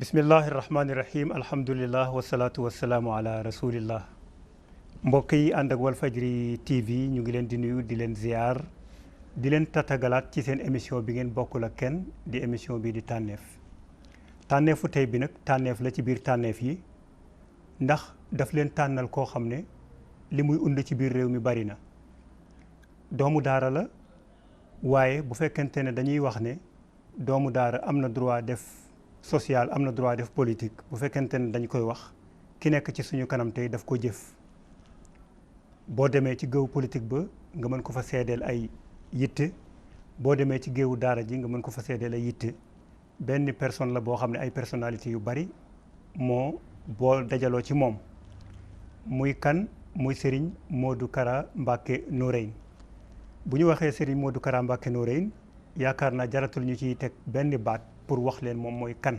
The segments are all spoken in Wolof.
bismillahi rahmaani rahim alhamdulillah wasalaatu wasalaamu ala rasulillah mbokk yi ànd ak Walfadjri TV ñu ngi leen di nuyu di leen ziar di leen tatagalaat ci seen émission bi ngeen bokkul ak kenn di émission bi di tànneef tànneefu tey bi nag tànneef la ci biir tànneef yi ndax daf leen tànnal koo xam ne li muy und ci biir réew mi bari na doomu daara la waaye bu fekkente ne dañuy wax ne doomu daara am na droit def social am na droit def politique bu fekkente ne dañ koy wax ki nekk ci suñu kanam tey daf ko jëf boo demee ci géewu politique ba nga mën ko fa seedeel ay yitte boo demee ci géewu daara ji nga mën ko fa seedeel ay yitte benn personne la boo xam ne ay personnalité yu bari moo boo dajaloo ci moom muy kan muy Serigne Modou Kara Mbacké Noreyni bu ñu waxee Serigne Modou Kara Mbacké Noreyni yaakaar naa jaratul ñu ciy teg benn baat pour wax leen moom mooy kan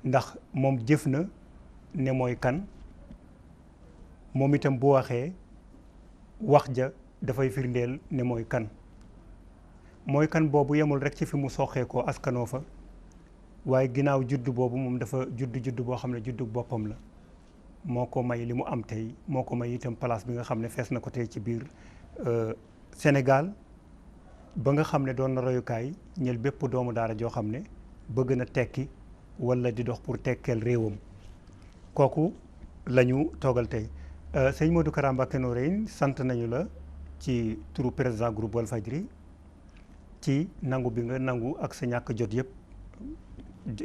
ndax moom jëf na ne mooy kan moom itam bu waxee wax ja dafay firndeel ne mooy kan boobu yemul rek ci fi mu soxee ko askanoo fa waaye ginnaaw juddu boobu moom dafa juddu boo xam ne juddu boppam la moo ko may li mu am tey moo ko may itam place bi nga xam ne fees na ko tey ci biir Sénégal ba nga xam ne doon na royukaay ñel bépp doomu daara joo xam ne bëgg na tekki wala di dox pour tekkeel réewam kooku la ñu toogal tey sëñ Modou Kara Mbacké Noreyni sant nañu la ci turu président groupe Walfadjri ci nangu bi nga nangu ak sa ñàkk jot yëpp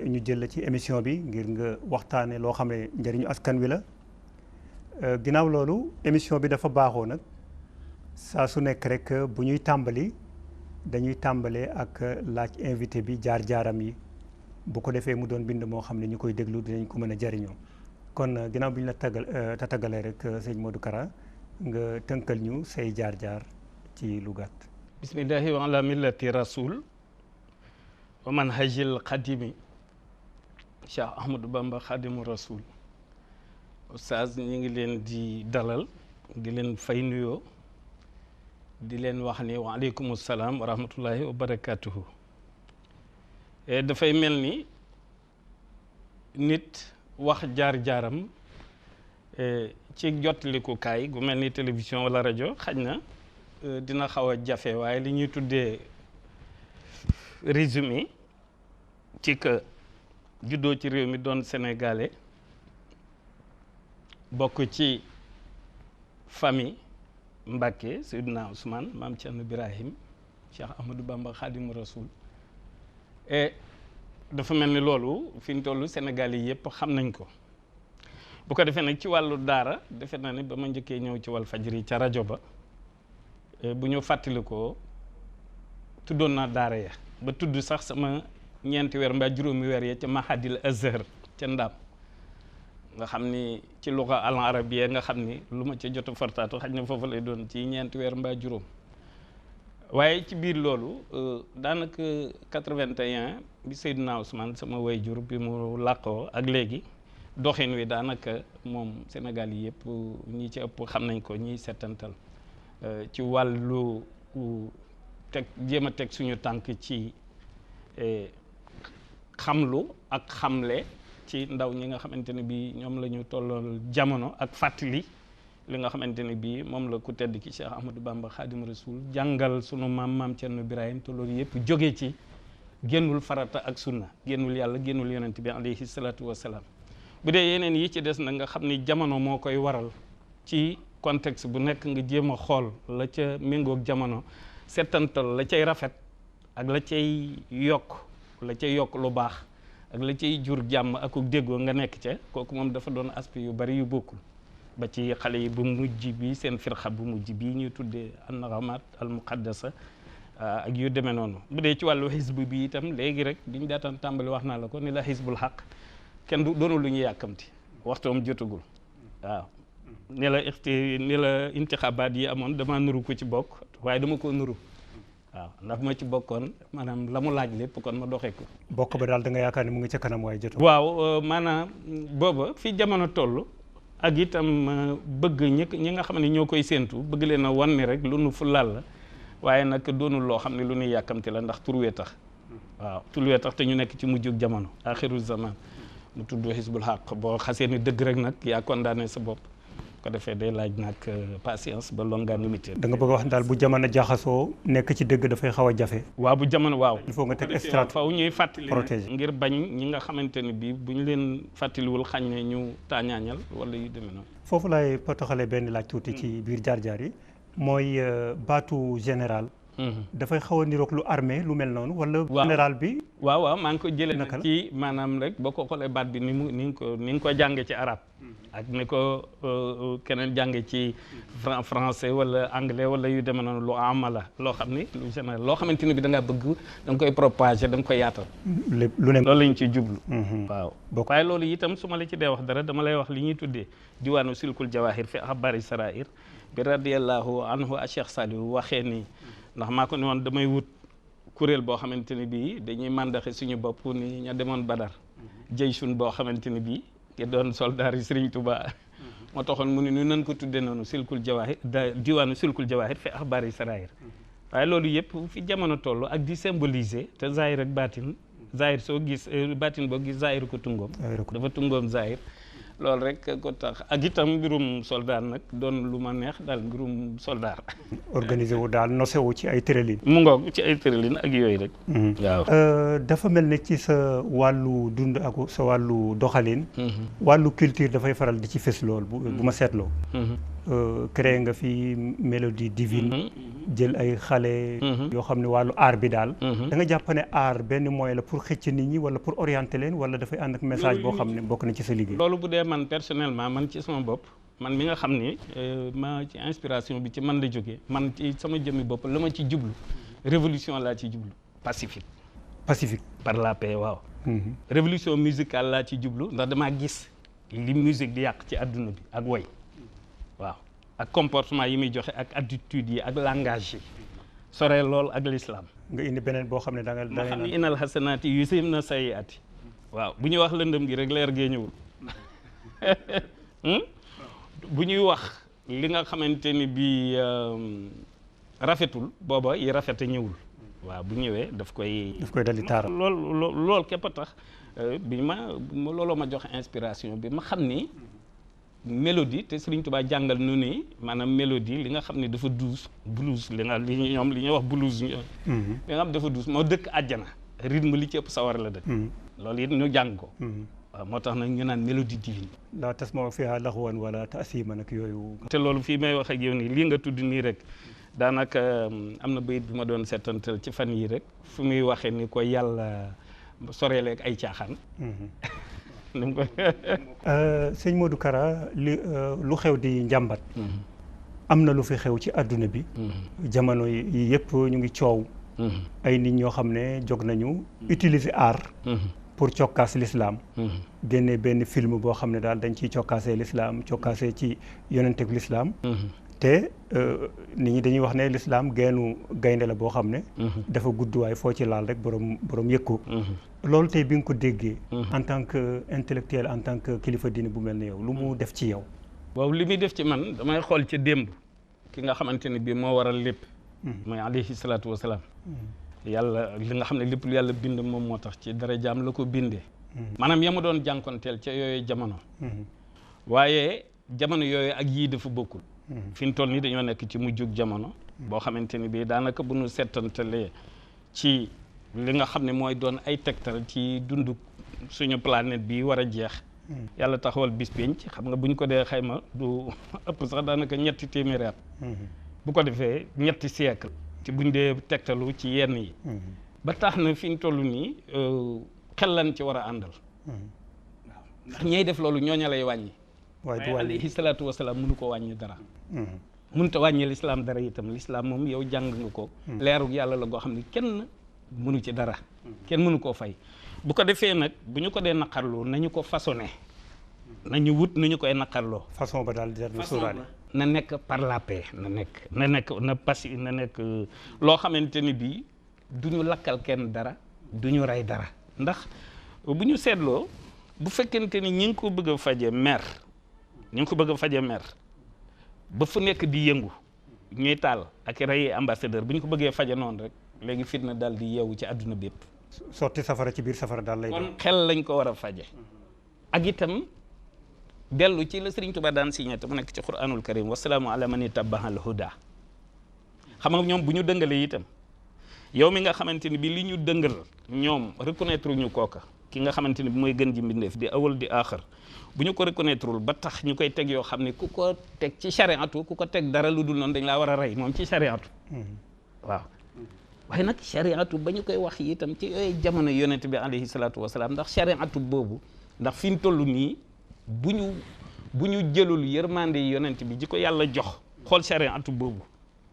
ñu jël la ci émission bi ngir nga waxtaane loo xam ne njëriñu askan wi la ginnaaw loolu émission bi dafa baaxoo nag saa su nekk rek bu ñuy tàmbali dañuy tàmbalee ak laaj invité bi jaar-jaaram yi bu ko defee mu doon bind moo xam ne ñu koy déglu dinañ ko mën a jariñoo kon ginnaaw bi ñu la tatagalee rek sëñ Modou Kara nga tënkal ñu say jaar-jaar ci lu gàtt. bismillahi wa ala millati rasul wa manhajil xadimi Cheikh Ahmadou Bamba xadimu rasul oustaz ñu ngi leen di dalal di leen fay nuyoo di leen wax ni waaleykum salaam wa rahmatullahi wa barakatuhu dafay mel ni nit wax jaar-jaaram ci jotlikukaay gu mel ni télévision wala rajo xaj na dina xaw a jafe waaye li ñuy tuddee résumé ci que juddoo ci réew mi doon sénégalais bokk ci famille Mbacké Seydina Ousmane Maam Thierno Birahim Cheikh Ahmadou Bamba Khadimu Rasoul et dafa mel ni loolu fi ñu toll Sénégal yi yëpp xam nañ ko bu ko defee nag ci wàllu daara defe naa ne ba ma njëkkee ñëw ci Walfadjri ca rajo ba bu ñu fàttalikoo tuddoon naa daara ya ba tudd sax sama ñeenti weer mbaa juróomi weer ya ca Mahadil Azhar ca Ndaam nga xam ni ci luga al arabiyya nga xam ni lu ma ca jot a fortaatu xaj na foofu lay doon ci ñeenti weer mbaa juróom waaye ci biir loolu daanaka 81 bi Seydina Ousmane sama waajur bi mu làqoo ak léegi doxin wi daanaka moom Sénégal yi yëpp ñi ci ëpp xam nañ ko ñiy settantal ci wàllu teg jéem a teg suñu tànk ci xamlu ak xamle ci ndaw ñi nga xamante ne bii ñoom la ñu tollool jamono ak fàttali li nga xamante ne bii moom la ku tedd ki Cheikh Ahmadou Bamba Khadim Rasoul jàngal sunu maam Thierno Birahim te loolu yëpp jóge ci génnul farata ak sunna génnul yàlla génnul yonent bi alayhi salaatu wasalaam bu dee yeneen yi ci des nag nga xam ni jamono moo koy waral ci contexte bu nekk nga jéem a xool la ca méngoog jamono settantal la cay rafet ak la cay yokk lu baax ak la cay jur jàmm ak déggoo nga nekk ca kooku moom dafa doon aspect yu bari yu bokkul ba ci xale yi bu mujj bi seen firxa bu mujj bi ñuy tuddee an-naghamat al muqaddasa ak yu demee noonu bu dee ci wàllu xisb bi itam léegi rek biñu daataan tàmbali wax naa la ko ni la xisbul xaq kenn du doonu lu ñu yàkkamti waxtoom jotagul waaw ni la intixabaat yi amoon dama nuru ko ci bokk waaye dama ko nuru waaw ndax ma ci bokkoon maanaam la mu laaj lépp kon ma doxee ko. bokk ba daal da nga yaakaar ne mu ngi ca kanam waaye jotul. waaw maanaam booba fi jamono toll ak itam bëgg ñi nga xam ne ñoo koy séentu bëgg leen a wan ni rek lu nu fulaal la waaye nag doonul loo xam ne lu ñuy yàkkamti la ndax tur wee tax waaw tulluwee tax te ñu nekk ci mujjug jamono axiru zaman mu tudd Hizbul Haq boo xasee ni dëgg rek nag yaa condamné sa bopp ko defee day laaj nag patience ba longanimité. da nga bëgg a wax daal bu jamono jaxasoo nekk ci dëgg dafay xaw a jafe. waaw bu jamono waaw. il faut nga teg stratégie faw ñuy fàttali protéger ngir bañ ñi nga xamante ni bii bu ñu leen fàttaliwul xañ ne ñu taañaañal wala yu demee noonu. foofu laay potoxalee benn laaj tuuti ci biir jaar-jaar yi mooy baatu général. dafay xaw a niroog lu armée lu mel noonu wala. général bi. waaw maa ngi ko jëlee nag ci maanaam rek boo ko xoolee baat bi ni nga ko jàngee ci arab ak ni ko keneen jànge ci français wala anglais wala yu demee noonu lu amala loo xam ni lu général loo xamante ni bi da ngaa bëgg da nga koy propager da nga koy yaatal. lu ne loolu lañ ciy jublu. waaw waaye loolu itam su ma la ci dee wax dara dama lay wax li ñuy tuddee diwaanu silkul jawahir fi axbari sarair bi radiyallahu anhu a Cheikh Saliou waxee ni ndax maa ko ne woon damay wut kuréel boo xamante ni bii dañuy màndaxe suñu bopp ni ña demoon Badar jeysun boo xamante ni bii ki doon soldaar yi Serigne Touba moo taxoon mu ne ñu nan ko tuddee noonu silkul jawahir diwaanu silkul jawahir fi axbari sarair waaye loolu yëpp fi jamono toll ak di symboliser te zahir ak baatin zahir soo gis baatin boo gis zahir ko tungoom dafa tungoom zahir loolu rek ko tax ak itam mbirum soldat nag doon lu ma neex daal mbirum soldat. organisé wu daal nosewu ci ay tërëlin. mu ngoog ci ay tërëlin ak yooyu rek. waaw dafa mel ne ci sa wàllu dund ak sa wàllu doxalin. wàllu culture dafay faral di ci fës lool bu ma seetloo. créé nga fi mélodie divine. jël ay xale. yoo xam ne wàllu art bi daal. da nga jàpp ne art benn moyen la pour xëcc nit ñi wala pour orienter leen wala dafay ànd ak message boo xam ne bokk na ci sa liggéey. loolu bu dee man personnellement man ci sama bopp man mi nga xam ni ma ci inspiration bi ci man la jógee man ci sama jëmmi bopp la ma ci jublu révolution laa ci jublu pacifique. par la paix waaw. révolution musicale laa ci jublu ndax damaa gis li musique di yàq ci adduna bi ak woy waaw ak comportement yi muy joxe ak attitude yi ak langage yi sore lool ak l'islam. nga indi beneen boo xam ne da nga xam ni inal hasanaati yuzhibna sayyi'aati waaw bu ñuy wax lëndëm gi rek leer gee ñëwul bu ñuy wax li nga xamante ni bii rafetul booba yi rafete ñëwul waaw bu ñëwee daf koy dal di taaral lool képp a tax bi looloo ma joxe inspiration bi ma xam ni mélodie te Serigne Touba jàngal nu ni maanaam mélodie li nga xam ne dafa douce blues li ñuy wax blues li nga xam dafa douce moo dëkk àjjana rythme li ci ëpp sawar la dëkk loolu it ñu jàng ko waaw moo tax nag ñu naan mélodie divine laa tasma'u fiihaa laghwan wala ta'siiman ak yooyu te loolu fii may wax ak yow nii lii nga tudd nii rek daanaka am na bayit bi ma doon seetantal ci fan yii rek fu muy waxee ni ko yàlla soreeleeg ay caaxaan sëñ Modou Kara lu xew di njàmbat am na lu fi xew ci àdduna bi jamono yi yëpp ñu ngi coow ay nit ñoo xam ne jóg nañu utiliser art pour cokkaas l'islam génne benn film boo xam ne daal dañ ciy cokkaasee l'islam cokkaasee ci yonenteeg l'islam te nit ñi dañuy wax ne l'islam geenu gaynde la boo xam ne dafa gudd waaye foo ci laal rek borom yëg ko loolu tey bi nga ko déggee en tant que intellectuel en tant que kilifa diine bu mel ne yow lu mu def ci yow waaw li muy def ci man damay xool ci démb ki nga xamante ne bii moo waral lépp mooy alayhi salaatu wasalaam yàlla li nga xam ne lépp lu yàlla bind moom moo tax ci dara jaam la ko bindee maanaam ya ma doon jànkonteel ca yooyu jamono waaye jamono yooyu ak yii dafa bokkul fi ñu toll nii dañoo nekk ci mujjug jamono boo xamante ni bii daanaka bu ñu settantalee ci li nga xam ne mooy doon ay tegtal ci dundu suñu planète bi war a jeex yàlla taxawal bis penc xam nga bu ñu ko dee xayma du ëpp sax daanaka ñetti téeméeri at bu ko defee ñetti siècle te buñ dee tegtalu ci yenn yi ba tax na fi ñu toll nii xel lan ci war a àndal waaw ndax ñey def loolu ñooña lay wàññi waaye alayhi salaatu wasalaam mënu ko wàññi dara mënut a wàññi lislaam dara itam lislaam moom yow jàng nga ko leerug yàlla la goo xam ne kenn mënu ci dara kenn mënu koo fay bu ko defee nag bu ñu ko dee naqarloo nañu ko façonné nañu wut nu ñu koy naqarloo façon ba daal jar na sóoraale na nekk par la paix na nekk loo xamante ni bii du ñu lakkal kenn dara du ñu rey dara ndax bu ñu seetloo bu fekkente ni ñi ngi ko bëgg a faje mer ba fu nekk di yëngu ñuy taal ak rey ambassadeur bu ñu ko bëggee faje noonu rek léegi fitna daal di yeewu ci àdduna bépp sotti safara ci biir safara daal lay doon. kon xel lañ ko war a faje ak itam dellu ci la Sëriñ Tuubaa daan signé te mu nekk ci Qur'anul Karim wasalaamu ala man ittaba'al huda xam nga ñoom bu ñu dëngalee itam yow mi nga xamante ni bi li ñu dëngal ñoom reconnaître ñu kooka ki nga xamante ni bi mooy gën ji mbindeef di awal di aaxar bu ñu ko reconnaîtreul ba tax ñu koy teg yoo xam ne ku ko teg ci chariatu ku ko teg dara lu dul noonu dañ laa war a rey moom ci chariatu waaw waaye nag chariatu ba ñu koy wax itam ci yooyu jamono yonent bi alayhi salaatu wasalaam ndax chariatu boobu ndax fi ñu toll nii bu ñu jëlul yërmande yonent bi ji ko yàlla jox xool chariatu boobu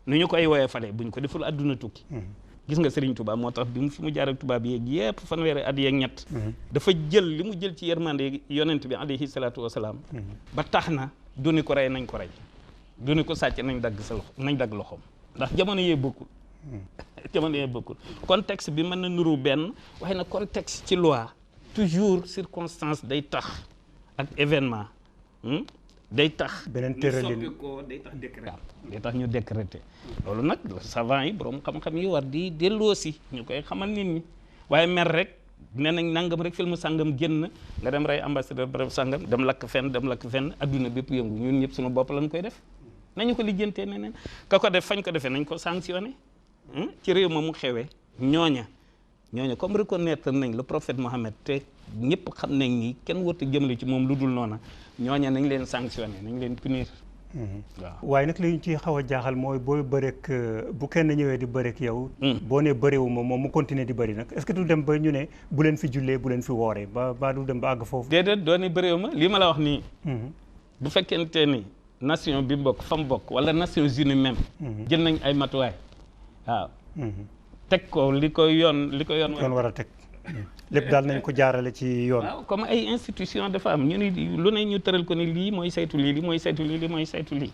nu ñu koy woyee fale bu ñu ko deful adduna tukki gis nga Serigne Touba moo tax bi mu fi mu jaar ak tubaab yeeg yëpp fanweeri at yeeg ñett dafa jël li mu jël ci yërmande yonent bi alayhi salaatu wasalaam ba tax na du ni ko rey nañ ko rey du ni ko sàcc nañ dagg sa loxo nañ dagg loxoom ndax jamono yee bokkul jamono yee bokkul contexte bi mën na nuru benn waaye nag contexte ci loi toujours circonstance day tax ak événement day tax beneen tëralin ñu soppi ko day tax décret day tax ñu décréter loolu nag savant yi borom xam-xam yi war di delloo si ñu koy xamal nit ñi waaye mer rek nee nañ nangam rek film sangam génn nga dem rey ambassadeur bref sangam dem lakk fenn adduna bépp yëngu ñun ñëpp suñu bopp lañ koy def nañu ko lijjantee neneen ka ko def fañ ko defee nañ ko sanctionné ci réew ma mu xewee ñooña comme reconnaître nañ le prophète Mohammed te ñëpp xam nañ ni kenn warut a jëmale ci moom lu dul noona ñooña nañ leen sanctionné nañ leen punir waaw waaye nag li ñu ci xaw a jaaxal mooy booy bëreek bu kenn ñëwee di bëreek yow boo nee bëreewu moom mu continuer di bëri nag est-ce que du dem ba ñu ne bu leen fi jullee bu leen fi wooree ba du dem ba àgg foofu déedéet doo ne bëreewu ma lii ma la wax nii bu fekkente ni nation bi mbokk fa mu bokk wala Nations Unies même jël nañ ay matuwaay waaw teg ko li ko yoon war a teg lépp daal nañ ko jaarale ci yoon. waaw comme ay institution dafa am ñu ni lu ne ñu tëral ko ni lii mooy saytu lii mooy saytu lii.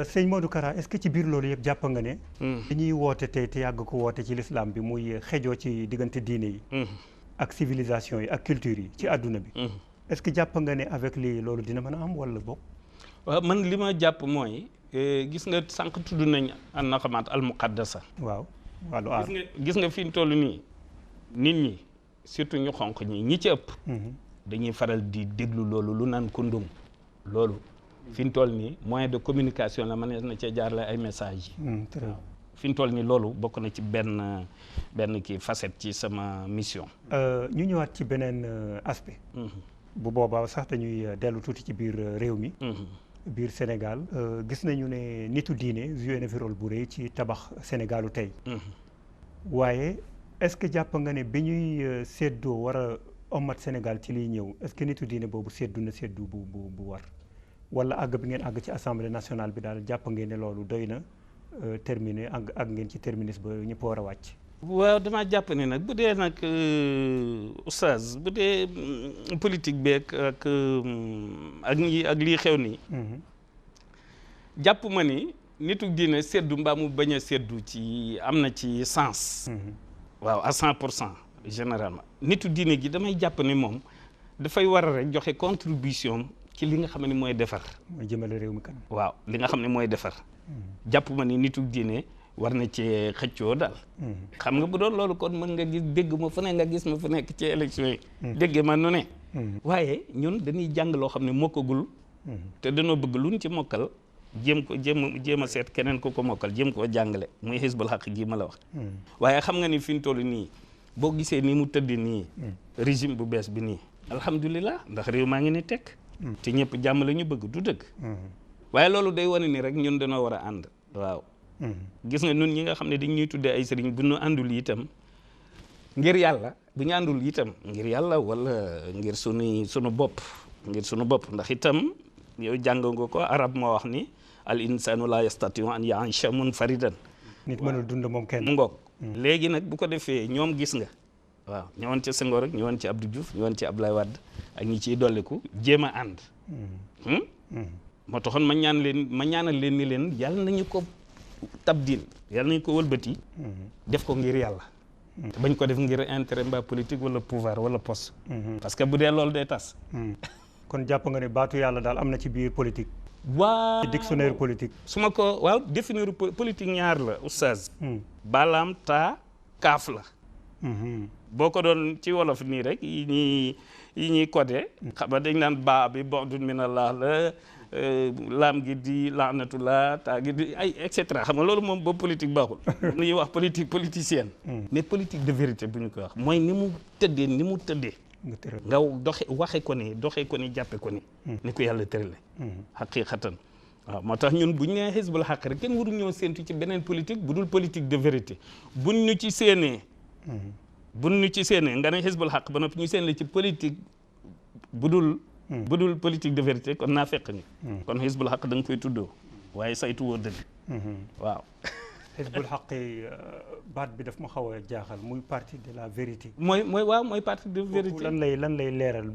sëñ Modou Kara est-ce que ci biir loolu yëpp jàpp nga ne. li ñuy woote tey te yàgg ko woote ci l'islam bi muy xejoo ci diggante diine yi. ak civilisation yi ak culture yi ci àdduna bi. est-ce que jàpp nga ne avec lii loolu dina mën a am wala bokk. waaw man li ma jàpp mooy gis nga sànq tudd nañ an naqamaat al muqaddasa. waaw wàllu aar gis nga fi ñu toll nii nit ñi. surtout ñu xonq ñi ci ëpp dañuy faral di déglu loolu lu naan kundum loolu fi ñu toll nii moyen de communication la mën na cee jaarale ay message yi fi ñu toll nii loolu bokk na ci benn kii facette ci sama mission ñu ñëwaat ci beneen aspect bu boobaa sax dañuy dellu tuuti ci biir réew mi biir Sénégal gis nañu ne nitu diine joué na fi rôle bu rëy ci tabax Sénégalu tey waaye est-ce que jàpp nga ne bi ñuy séddoo war a omat Sénégal ci liy ñëw est-ce que nitu diine boobu séddu na séddu bu war wala àgg bi ngeen àgg ci assemblée nationale bi daal jàpp ngeen ne loolu doy na terminé àgg ngeen ci terminus ba ñëpp war a wàcc. waaw damaa jàpp ne nag bu dee nag oustaz bu dee politique beeg ak lii xew nii. jàpp ma ni nitu diine séddu mbaa mu bañ a séddu ci am na ci sens. waaw à 100% généralement nitu diine gi damay jàpp ne moom dafay war a rek joxe contribution ci li nga xam ne mooy defar. mooy jëmale réew mi kanam. waaw li nga xam ne mooy defar. jàpp ma ni nitu diine war na cee xëccoo daal. xam nga bu doon loolu kon mën nga gis dégg ma fu ne nga gis ma fu nekk ci élection yi. dégg ma nu ne. waaye ñun dañuy jàng loo xam ne mokkagul. te dañoo bëgg luñ ci mokkal. jéem a seet keneen ku ko mokkal jéem koo jàngale muy xisbul xaq gi ma la wax waaye xam nga ni fi ñu toll nii boo gisee ni mu tëdd nii régime bu bees bi nii alhamdulilah ndax réew maa ngi ni tekk te ñëpp jàmm la ñu bëgg du dëgg waaye loolu day wane ni rek ñun dañoo war a ànd waaw gis nga ñun ñi nga xam ne dañ ñuy tuddee ay sëriñ bu ñu àndul itam ngir yàlla bu ñu àndul itam ngir yàlla wala ngir sunu bopp ndax itam yow jàng nga ko arab moo wax ni al insanu la yastatiu an yaisha munfaridan nit mënul dund moom kenn ngoog léegi nag bu ko defee ñoom gis nga waaw ñëwoon ci Senghor rek ñëwoon ci Abdou Diouf ñëwoon ci Abdoulaye Wade ak ñi ciy dolliku jéem a ànd moo taxoon ma ñaanal leen ni leen yàlla nañu ko tabdil yàlla nañu ko wëlbati def ko ngir yàlla te bañ ko def ngir intérêt mbaa politique wala pouvoir wala poste parce que bu dee loolu day tas kon jàpp nga ne baatu yàlla daal am na ci biir politique. waaw ci dictionnaire politique. su ma ko définir politique ñaar la oustaz. baalaam taa kaaf la. boo ko doon ci wolof nii rek yi ñuy codé xam nga dañ naan baa bi bordun minallah la laam gi di laanatullah taa gi di ay et cetera xam nga loolu moom boobu politique baaxul lu ñuy wax politique politicienne mais politique de vérité bu ñu koy wax mooy ni mu tëddee nga waxe ko ni doxe ko ni jàppe ko ni ko yàlla tërale xaqiqatan waaw moo tax ñun bu ñu nee xisbul xaq rek kenn waru ñoo séentu ci beneen politique bu dul politique de vérité buñ ñu ci séenee nga ne xisbul xaq ba noppi ñu seen la ci politique bu dul politique de vérité kon naa fekk ni kon xisbul xaq da nga koy tuddoo waaye saytu woo dëgg waaw xisbul xaq baat bi daf ma xaw a jaaxal muy parti de la vérité mooy parti de vérité lan lay leeral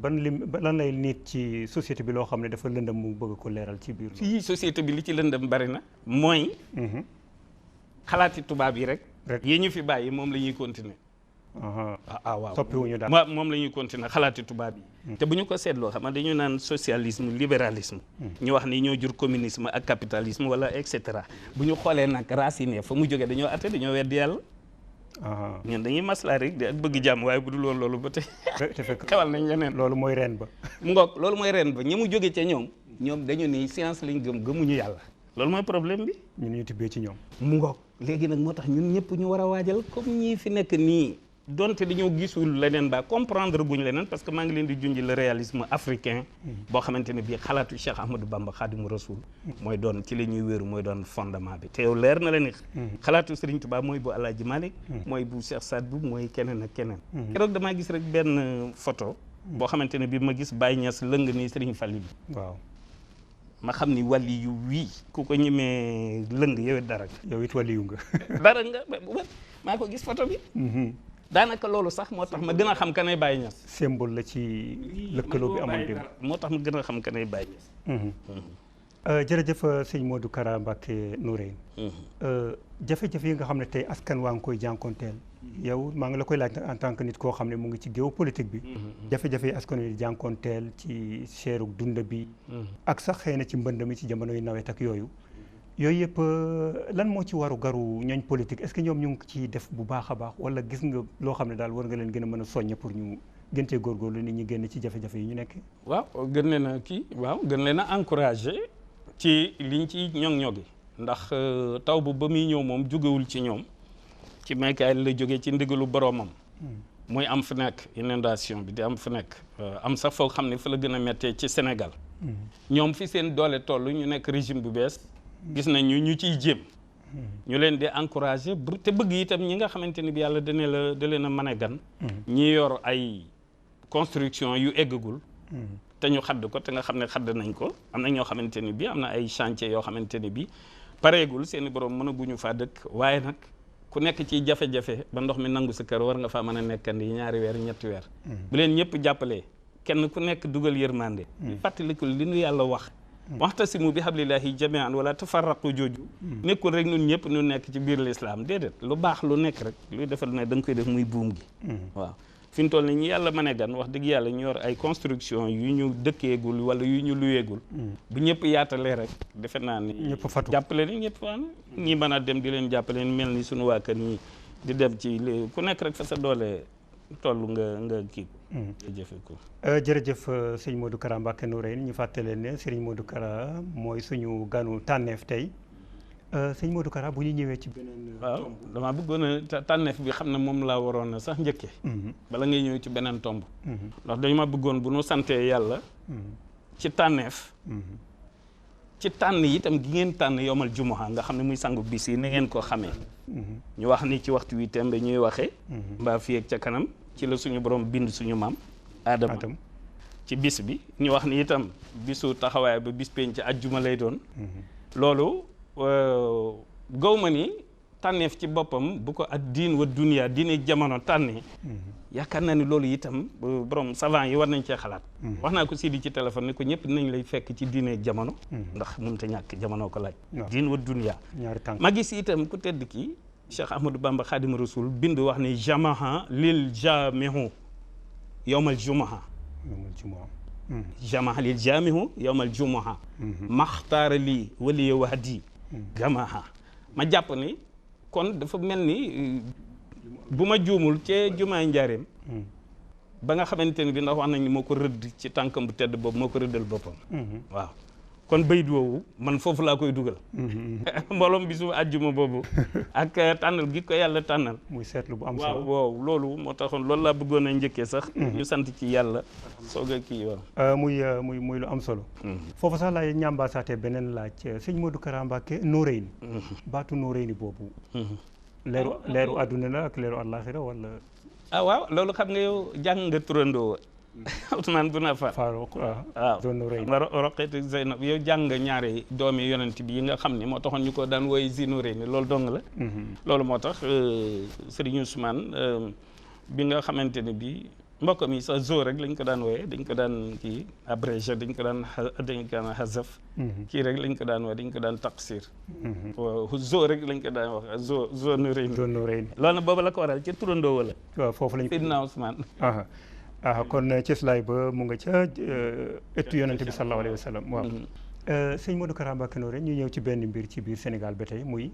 lan lay nit ci société bi loo xam ne dafa lëndëm mu bëgg ko leeral ci biir fii société bi li ci lëndëm bari na mooy xalaati tubaab yi rek yi ñu fi bàyyi moom la ñuy continuer waaw soppiwuñu daal moom la ñuy continuer xalaati tubaab yi te bu ñu ko seetloo xam nga dañu naan socialisme libéralisme ñu wax ni ñoo jur communisme ak capitalisme wala et cetera bu ñu xoolee nag racine fa mu jógee dañoo atte dañoo weddi yàlla ñun dañuy maslaa rek di ak bëgg jàmm waaye bu dul woon loolu ba tey xewal nañ leneen loolu mooy reen ba mu ngoog loolu mooy reen ba ñi mu jóge ca ñoom dañu ni science lañ gëmuñu yàlla loolu mooy problème bi ñun ñu tibbee ci ñoom mu ngoog léegi nag moo tax ñun ñëpp ñu war a waajal comme ñii fi nekk nii donte dañoo gisul leneen ba comprendre guñ leneen parce que maa ngi leen di junj le réalisme africain boo xamante ne bii xalaatu Cheikh Ahmadou Bamba Khadimu Rasoul mooy doon ci la ñuy wéeru mooy doon fondement bi te yow leer na la ni xalaatu Serigne Touba mooy bu Alaaji Malick mooy bu Cheikh Saad Bou mooy keneen ak keneen keroog damaa gis rek benn photo boo xamante ne bii ma gis Baye Niass lëng nii Serigne Fallou waaw ma xam ni wàlli yu wii ku ko ñemee lëng yow it dara yow it wàlli yu nga dara nga maa ko gis photo bi daanaka loolu sax moo tax ma gën a xam kanay Baye Niass symbole la ci lëkkaloo bi amoon démb moo tax ma gën a xam kanay Baye Niass jërëjëf sëñ Modou Kara Mbacké Noreyni jafe-jafe yi nga xam ne tey askan waa ngi koy jànkonteel yow maa ngi la koy laaj en tant que nit koo xam ne mu ngi ci géopolitique bi jafe-jafe yi askan wi jànkonteel ci seeru dund bi ak sax xëy na ci mbënd mi ci jamono yu nawet ak yooyu yëpp lan moo ci waru garu ñooñ politique est-ce que ñoom ñu ngi ci def bu baax a baax wala gis nga loo xam ne daal war nga leen gën a mën a soññ pour ñu gën cee góorgóorlu nit ñi génn ci jafe-jafe yi ñu nekk waaw gën leen a encouragé ci liñ ci ñoŋ-ñogi ndax taw bu ba muy ñëw moom jógewul ci ñoom ci Mikaël la jógee ci ndigalu boroomam muy am fu nekk inondation bi di am fu nekk am sax foog xam ne fa la gën a méttee ci Sénégal ñoom fi seen doole toll ñu nekk régime bu bees gis nañ ñu ciy jéem ñu leen di encourager te bëgg itam ñi nga xamante ni bi yàlla da leen a mën a gan ñi yor ay construction yu eggagul te ñu xadd ko te nga xam ne xadd nañ ko am na ñoo xamante ni bi am na ay chantier yoo xamante ni bi pareegul seen i borom mën a guñu faa dëkk waaye nag ku nekk ci jafe-jafe ba ndox mi nangu sa kër war nga faa mën a nekkandi 2 weer 3 weer bu leen ñëpp jàppalee kenn ku nekk dugal yërmande fàttaliku li nu yàlla wax waxtasimu bi hablillahi jami'an wala tafarraqu jooju nekkul rek ñun ñëpp ñu nekk ci biir l'islam déedéet lu baax lu nekk rek luy defal ne da nga koy def muy buum gi waaw fi ñu toll ni ñi yàlla mën a gan wax dëgg yàlla ñu yor ay construction yu ñu dëkkeegul wala yu ñu luyeegul bu ñëpp yaatalee rek defe naa ni ñëpp fatu jàppale ni ñëpp waan ñi mën a dem di leen jàppale mel ni suñu waa kër ñi di dem ci ku nekk rek fa sa doole toll nga kii jëfe ko jërëjëf sëñ Modou Kara Mbacké Noreyni ñu fàttale ne sëñ Modou Kara mooy suñu ganu tànneef tey sëñ Modou Kara bu ñu ñëwee ci beneen waaw damaa bëggoon a tànneef bi xam ne moom laa waroon a sax njëkke bala ngay ñëw ci beneen tomb ndax dañu ma bëggoon bu nu santee yàlla ci tànneef ci tànn itam gi ngeen tànn yomal jumuha nga xam ne muy sangu bis yi ni ngeen ko xamee ñu wax ni ci waxtu wi tembe ñuy waxee mbaa fii ak ca kanam ci la suñu borom bind suñu maam Adama ci bis bi ñu wax ni itam bisu taxawaay ba bis penc ci ajjuma lay doon loolu gaw ma ni tànneef ci boppam bu ko ak diin wa dunya diine jamono tànnee yaakaar naa ni loolu itam borom savant yi war nañ cee xalaat wax naa ko Sidi ci téléphone ni ko ñëpp nañ lay fekk ci diine jamono ndax mënut a ñàkk jamono ko laaj diin wa dunya ma gis itam ku tedd ki Cheikh Ahmadou Bamba Khadim Rasoul bind wax ni jamaha lil jamihu yawmal jumaha jamaha lil jamihu yawmal jumaha maxtaara lii waliya wahdi gamaha ma jàpp ni kon dafa mel ni bu ma juumul cee jumaay njaareem ba nga xamante ne bi ndax wax nañ ni moo ko rëdd ci tànkam bu tedd boobu moo ko rëddal boppam waaw kon bayit woowu man foofu laa koy dugal mbooloom bi su àjjuma boobu ak tànnal gi ko yàlla tànnal muy seetlu bu am solo waaw loolu moo taxoon loolu laa bëggoon a njëkkee sax ñu sant ci yàlla soog a kii waaw muy lu am solo foofu sax laay ñambaasaatee beneen laaj sëñ Modou Kara Mbacké Noreyni baatu Noreyni boobu leeru àdduna la ak leeru àllaaxira wala waaw loolu xam nga yow jàng nga turandoo Ousmane bu na Farouk waaw Roqeetu Zeynab yow jàng nga ñaari doomi yonent bi yi nga xam ni moo taxoon ñu ko daan wooy Zinureyni loolu dong la loolu moo tax Serigne Ousmane bi nga xamante ne bi mbokk mi sax zo rek lañ ko daan wooye dañ ko daan kii abrégé dañ ko daan hazaf kii rek lañ ko daan wooye dañ ko daan taqsir zo rek lañ ko daan wax zo Nureyni loolu nag boobu la ko waral ca turandoo wala waaw foofu lañ Seydina Ousmane kon cëslaay ba mu nga ca ëttu yonente bi sallallahu alayhi wa sallam waaw sëñ Modou Kara Mbacké Noreyni ñu ñëw ci benn mbir ci biir Sénégal ba tey muy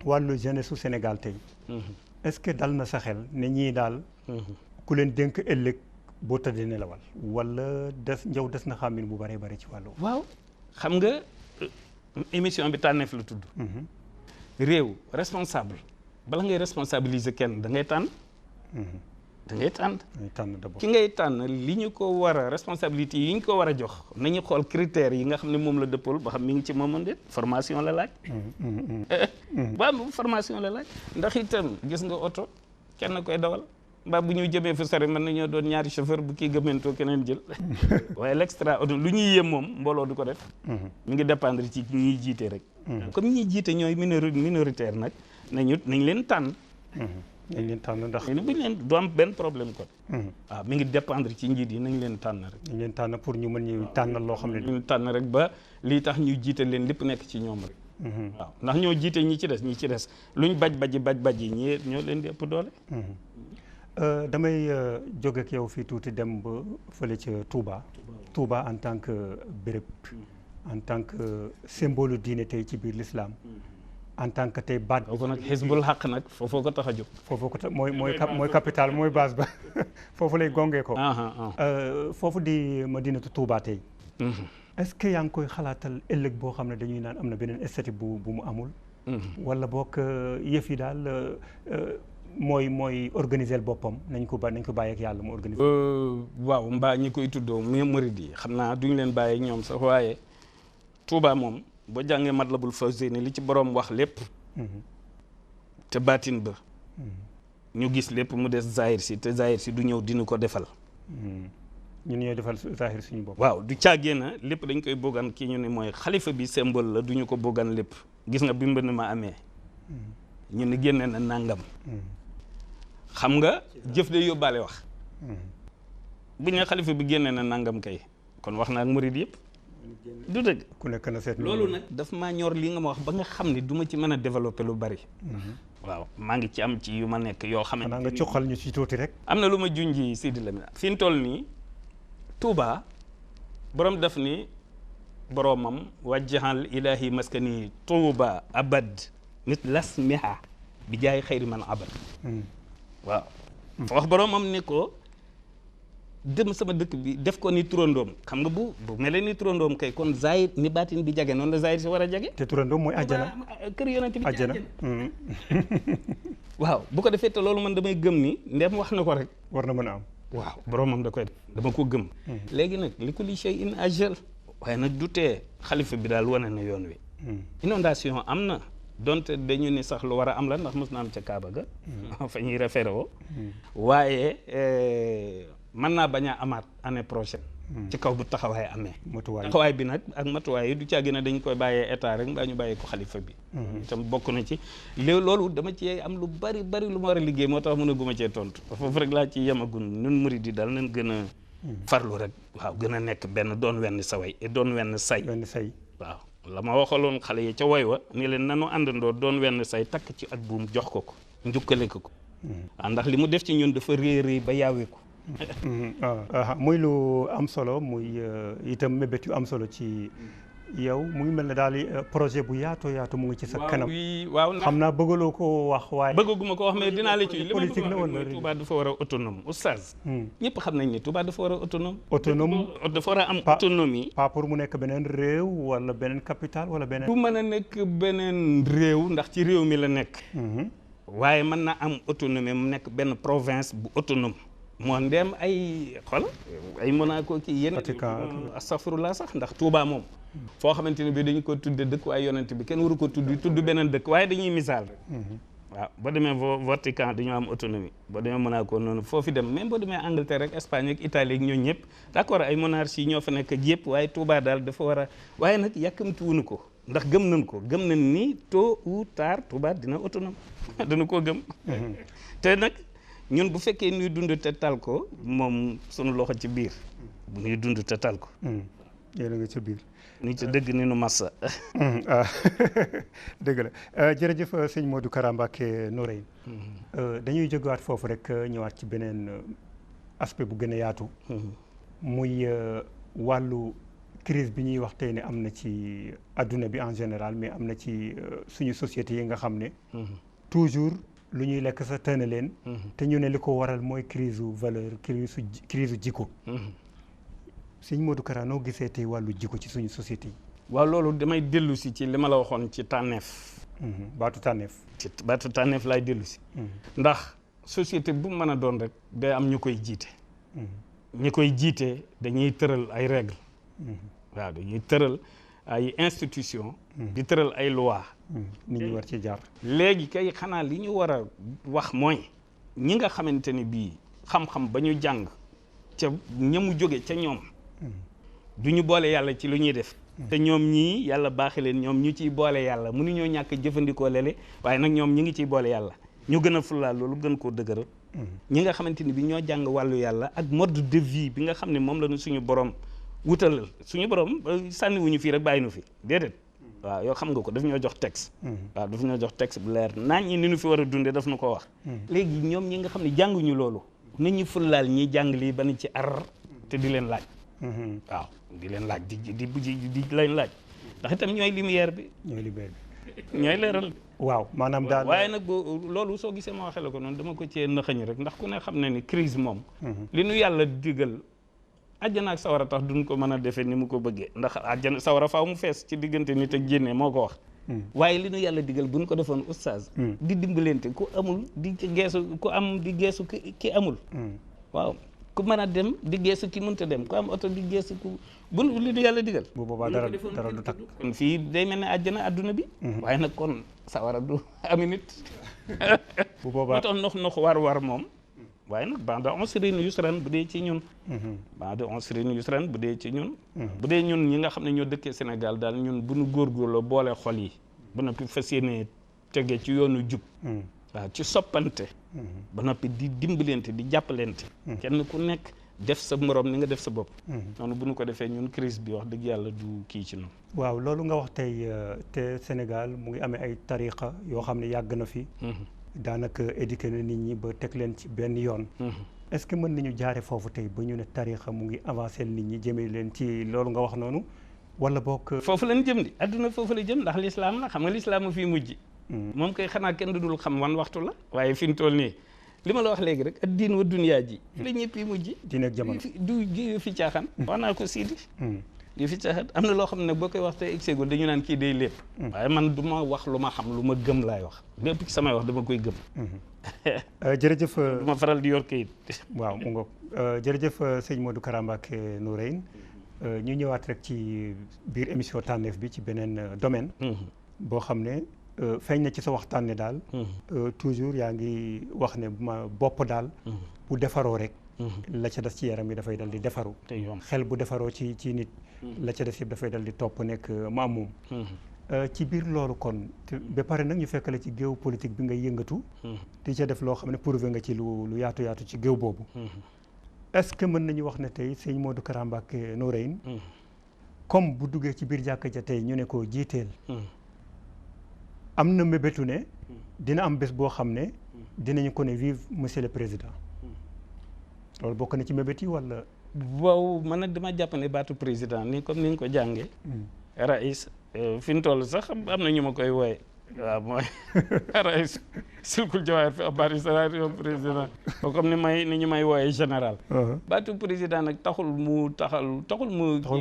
wàllu jeunesse su Sénégal tey est-ce que dal na sa xel ne ñii daal ku leen dénk ëllëg boo tëddee nelawal wala des na xàmmin bu bëree bëri ci wàllu waaw xam nga émission bi tànneef la tudd réew responsable bala ngay responsabiliser kenn da ngay tànn da ngay tànn d'abord ki ngay tànn li ñu ko war a responsabilité yi ñu ko war a jox nañu xool critères yi nga xam ne moom la dëppal ba xam mi ngi ci moomoon déet formation la laaj waaw formation la laaj ndax itam gis nga oto kenn koy dawal mbaa bu ñu jëmee fu sori mën nañoo doon ñaari chauffeur bu kii gëmentoo keneen jël waaye l'extraordinaire lu ñuy yëm moom mbooloo du ko def mi ngi dépendre ci ñuy jiite rek comme ñuy jiite ñooy minoritaire nag nañ leen tànn nañ leen tànn ndax buñ leen du am benn problème kon waaw mi ngi dépendre ci njiit yi nañ leen tànn rek nañ leen tànn pour ñu mën ñu tànnal loo xam ne ñu tànn rek ba lii tax ñu jiite leen lépp nekk ci ñoom rek waaw ndax ñoo jiite ñi ci des luñ baj yi ñi ñoo leen di ëpp doole damay jóge ak yow fii tuuti dem ba fële ca Touba en tant que béréb en tant que symbole diine tey ci biir l'islam en tant que tey baat foofu nag xisbul xaq nag foofoo ko tax a jóg foofoo ko tax mooy capital mooy base ba foofu lay gongee ko foofu di Madinatu Touba tey est-ce que yaa ngi koy xalaatal ëllëg boo xam ne dañuy naan am na beneen esthétique bu mu amul wala boog yëf yi daal mooy organiser boppam nañ ko bàyyi ak yàlla mu organiser waaw mbaa ñi koy tuddoo murid yi xam naa duñ leen bàyyi ak ñoom sax waaye Touba moom boo jàngee Matlabul Fawzayni li ci boroom wax lépp te baatin ba ñu gis lépp mu des zahir si te zahir si du ñëw dina ko defal ñun ñooy defal zahir suñu bopp waaw du càggee na lépp dañ koy boggan kii ñu ne mooy xalifa bi symbole la duñu ko boggan lépp gis nga bi mbënn ma amee ñu ne génne na nangam xam nga jëf de yóbbaale wax bu ñu xalifa bi génne na nangam kay kon wax na ak murid yëpp du dëgg ku nekk na seet loolu nag daf maa ñor li nga ma wax ba nga xam ne du ma ci mën a développer lu bari waaw maa ngi ci am ci yu ma nekk yoo xamante xanaa nga coxal ñu ci tuuti rek am na lu ma junji Sidi Lamine fi ñu toll nii Touba borom daf ni boromam wajjahal ilahi maskani Touba abad nit lasmiha bi jaay xayri man abad waaw wax boromam ni ko dem sama dëkk bi def ko ni turandoom xam nga bu mel ni turandoom kay kon zahir ni baatin bi jage noonu la zahir si war a jage te turandoom mooy àjjana kër yonent bi àjjana waaw bu ko defee te loolu man damay gëm ni ndem wax na ko rek war na mën a am waaw boromam da koy def dama ko gëm léegi nag li kulli shay'in ajal waaye nag du tee xalifa bi daal wane na yoon wi inondation am na donte dañu ni sax lu war a am la ndax mos na am ca Kaaba ga fa ñuy référé woo waaye mën naa bañ a amaat année prochaine ci kaw bu taxawaay amee taxawaay bi nag ak matuwaay yi du caa gën a dañ koy bàyyee état rek mbaa ñu bàyyee ko xalifa bi itam bokk na ci loolu dama ci am lu bari lu ma war a liggéey moo tax mën a guma cee tontu foofu rek laa ci yemagun nun murid yi daal nañ gën a farlu rek waaw gën a nekk benn doon wenn saway doon wenn say waaw la ma waxaloon xale yi ca woy wa ni leen nanu àndandoo doon wenn say takk ci ak buum jox ko njukkale ko waaw ndax li mu def ci ñun dafa réy ba yaawee ko muy lu am solo muy itam mébét yu am solo ci yow mu ngi mel ne daal projet bu yaatu mu ngi ci sa kanam. waaw xam naa bëggaloo ko wax waaye. bëgguma ko wax mais dinaa la ci li ma bëgg politique la wala mooy Touba dafa war a autonome oustaz. ñëpp xam nañ ne Touba dafa war a autonome. dafa war a am autonomie. pas pour mu nekk beneen réew wala beneen capitale wala beneen. du mën a nekk beneen réew ndax ci réew mi la nekk. waaye mën na am autonomie mu nekk benn province bu autonome. moo ndeem ay Monaco kii yéen astafurlah sax ndax Touba moom foo xamante ne bi dañu ko tudde dëkk waaye yonent bi kenn waru ko tudd beneen dëkk waaye dañuy misaal waaw boo demee Vatican dañoo am autonomie boo demee Monaco noonu foofu dem même boo demee Angleterre ak Espagne ak Italie ak ñooñu ñëpp d'accord ay monarchie ñoo fa nekk ak yëpp waaye Touba daal dafa war a waaye nag yàkkamti wuñu ko ndax gëm nañ ni tôt ou tard Touba dina autonome dana koo gëm te nag ñun bu fekkee ñuy dund te tal ko moom sunu loxo ci biir bu ñuy dund te tal ko. yéen a ngi ci biir. ni ci dëgg ni nu massa. dëgg la jërëjëf sëñ Modou Kara Mbacké Noreyni. dañuy jógewaat foofu rek ñëwaat ci beneen aspect bu gën a yaatu. muy wàllu crise bi ñuy wax tey ne am na ci adduna bi en général mais am na ci suñu société yi nga xam ne. toujours. lu ñuy lekk sa tëna leen te ñu ne li ko waral mooy crise u valeur crise u jikko sëñ Modou Kara noo gisee tey wàllu jikko ci suñu société yi waaw loolu damay dellu si ci li ma la waxoon ci tànneef baatu tànneef laay dellu si ndax société bu mën a doon rek day am ñu koy jiite ñi koy jiite dañuy tëral ay règles waaw dañuy tëral ay institution di tëral ay loi nit ñi war ci jaar léegi kay xanaa li ñu war a wax mooy ñi nga xamante ni bii xam-xam ba ñu jàng ca ñamu jóge ca ñoom du ñu boole yàlla ci lu ñuy def te ñoom ñii yàlla baaxe leen ñoom ñu ciy boole yàlla mënuñoo ñàkk jëfandikoo lele waaye nag ñoom ñi ngi ciy boole yàlla ñu gën a fulaal loolu gën koo dëgëral ñi nga xamante ni bi ñoo jàng wàllu yàlla ak mode de vie bi nga xam ne moom la ñu suñu borom wutalal suñu borom sànniwuñu fii rek bàyyi nu fi déedéet waaw yoo xam nga ko daf ñoo jox texte waaw daf ñoo jox texte bu leer naañ ñi ni ñu fi war a dundee daf nu ko wax léegi ñoom ñi nga xam ne jànguñu loolu nañu fulaal ñi jàng lii ba ni ci ar te di leen laaj waaw di leen laaj di leen laaj ndax itam ñooy lumière bi ñooy leeral waaw maanaam daal waaye nag loolu soo gisee ma waxee la ko noonu dama ko cee nëxañ rek ndax ku ne xam ne ni crise moom li nu yàlla digal àjjana ak sawara tax duñ ko mën a defee ni mu ko bëggee ndax àjjana sawara faaw mu fees ci diggante nit ak jénne moo ko wax waaye li nu yàlla digal buñ ko defoon oustaz di dimbalante ku amul di geesu ku am di geesu ki amul waaw ku mën a dem di geesu ki mënta dem ku am oto di geesu ku buñ li nu yàlla digal bu boobaa dara du takk kon fii day mel ne àjjana adduna bi waaye nag kon sawara du ami nit bu boobaa moo tax nox war moom waaye nag ba'da usrin yusran bu dee ci ñun ba'da usrin yusran bu dee ci ñun bu dee ñun ñi nga xam ne ñoo dëkkee Sénégal daal ñun bu ñu góorgóorloo boole xol yi ba noppi fas yéene tege ci yoonu jub waaw ci soppante ba noppi di dimbalante di jàppalante kenn ku nekk def sa morom ni nga def sa bopp noonu bu ñu ko defee ñun crise bi wax dëgg yàlla du kii ci noonu waaw loolu nga wax tey te Sénégal mu ngi amee ay tariqa yoo xam ne yàgg na fi daanaka éduqué na nit ñi ba teg leen ci benn yoon est-ce que mën nañu jaare foofu tey ba ñu ne tarixa mu ngi avancé nit ñi jëmee leen ci loolu nga wax noonu wala bokk foofu lañ jëm di adduna foofu la jëm ndax lislaam la xam nga lislaam mu fii mujj moom koy xanaa kenn du dul xam wan waxtu la waaye fi mu toll nii li ma la wax léegi rek ad diin wa dunyaa ji fi la ñëpp yi mujj diine ak jamono du fi caaxaan wax naa ko siidi yu fi caaxaan am na loo xam ne boo koy wax te exego dañu naan kii day lépp waaye man du ma wax lu ma xam lu ma gëm laay wax lépp ci samay wax dama koy gëm jërëjëf du ma faral di yor kayit waaw mu ngoog jërëjëf sëñ Modou Kara Mbacké Noreyni ñu ñëwaat rek ci biir émission tànneef bi ci beneen domaine boo xam ne feeñ na ci sa waxtaan ne daal toujours yaa ngi wax ne ma bopp daal bu defaroo rek la ca des ci yaram yi dafay dal di defaru xel bu defaroo ci nit la ca des yëpp dafay dal di topp nekk maamum ci biir loolu kon ba pare nag ñu fekk la ci géew politique bi ngay yëngatu di ca def loo xam ne prouvé nga ci lu yaatu ci géew boobu est-ce que mën nañu wax ne tey sëñ Modou Kara Mbacké Noreyni comme bu duggee ci biir jàkka ja tey ñu ne ko jiiteel am na mébétu ne dina am bés boo xam ne dinañu ko ne vive monsieur le président loolu bokk na ci mébét yi wala waaw man nag dama jàpp ne baatu président ni comme ni nga ko jàngee Rais fi mu toll sax am na ñu ma koy wooye waaw mooy Rais silkul jawaar fi abari sara président comme ni ñu may wooye général baatu président nag taxul mu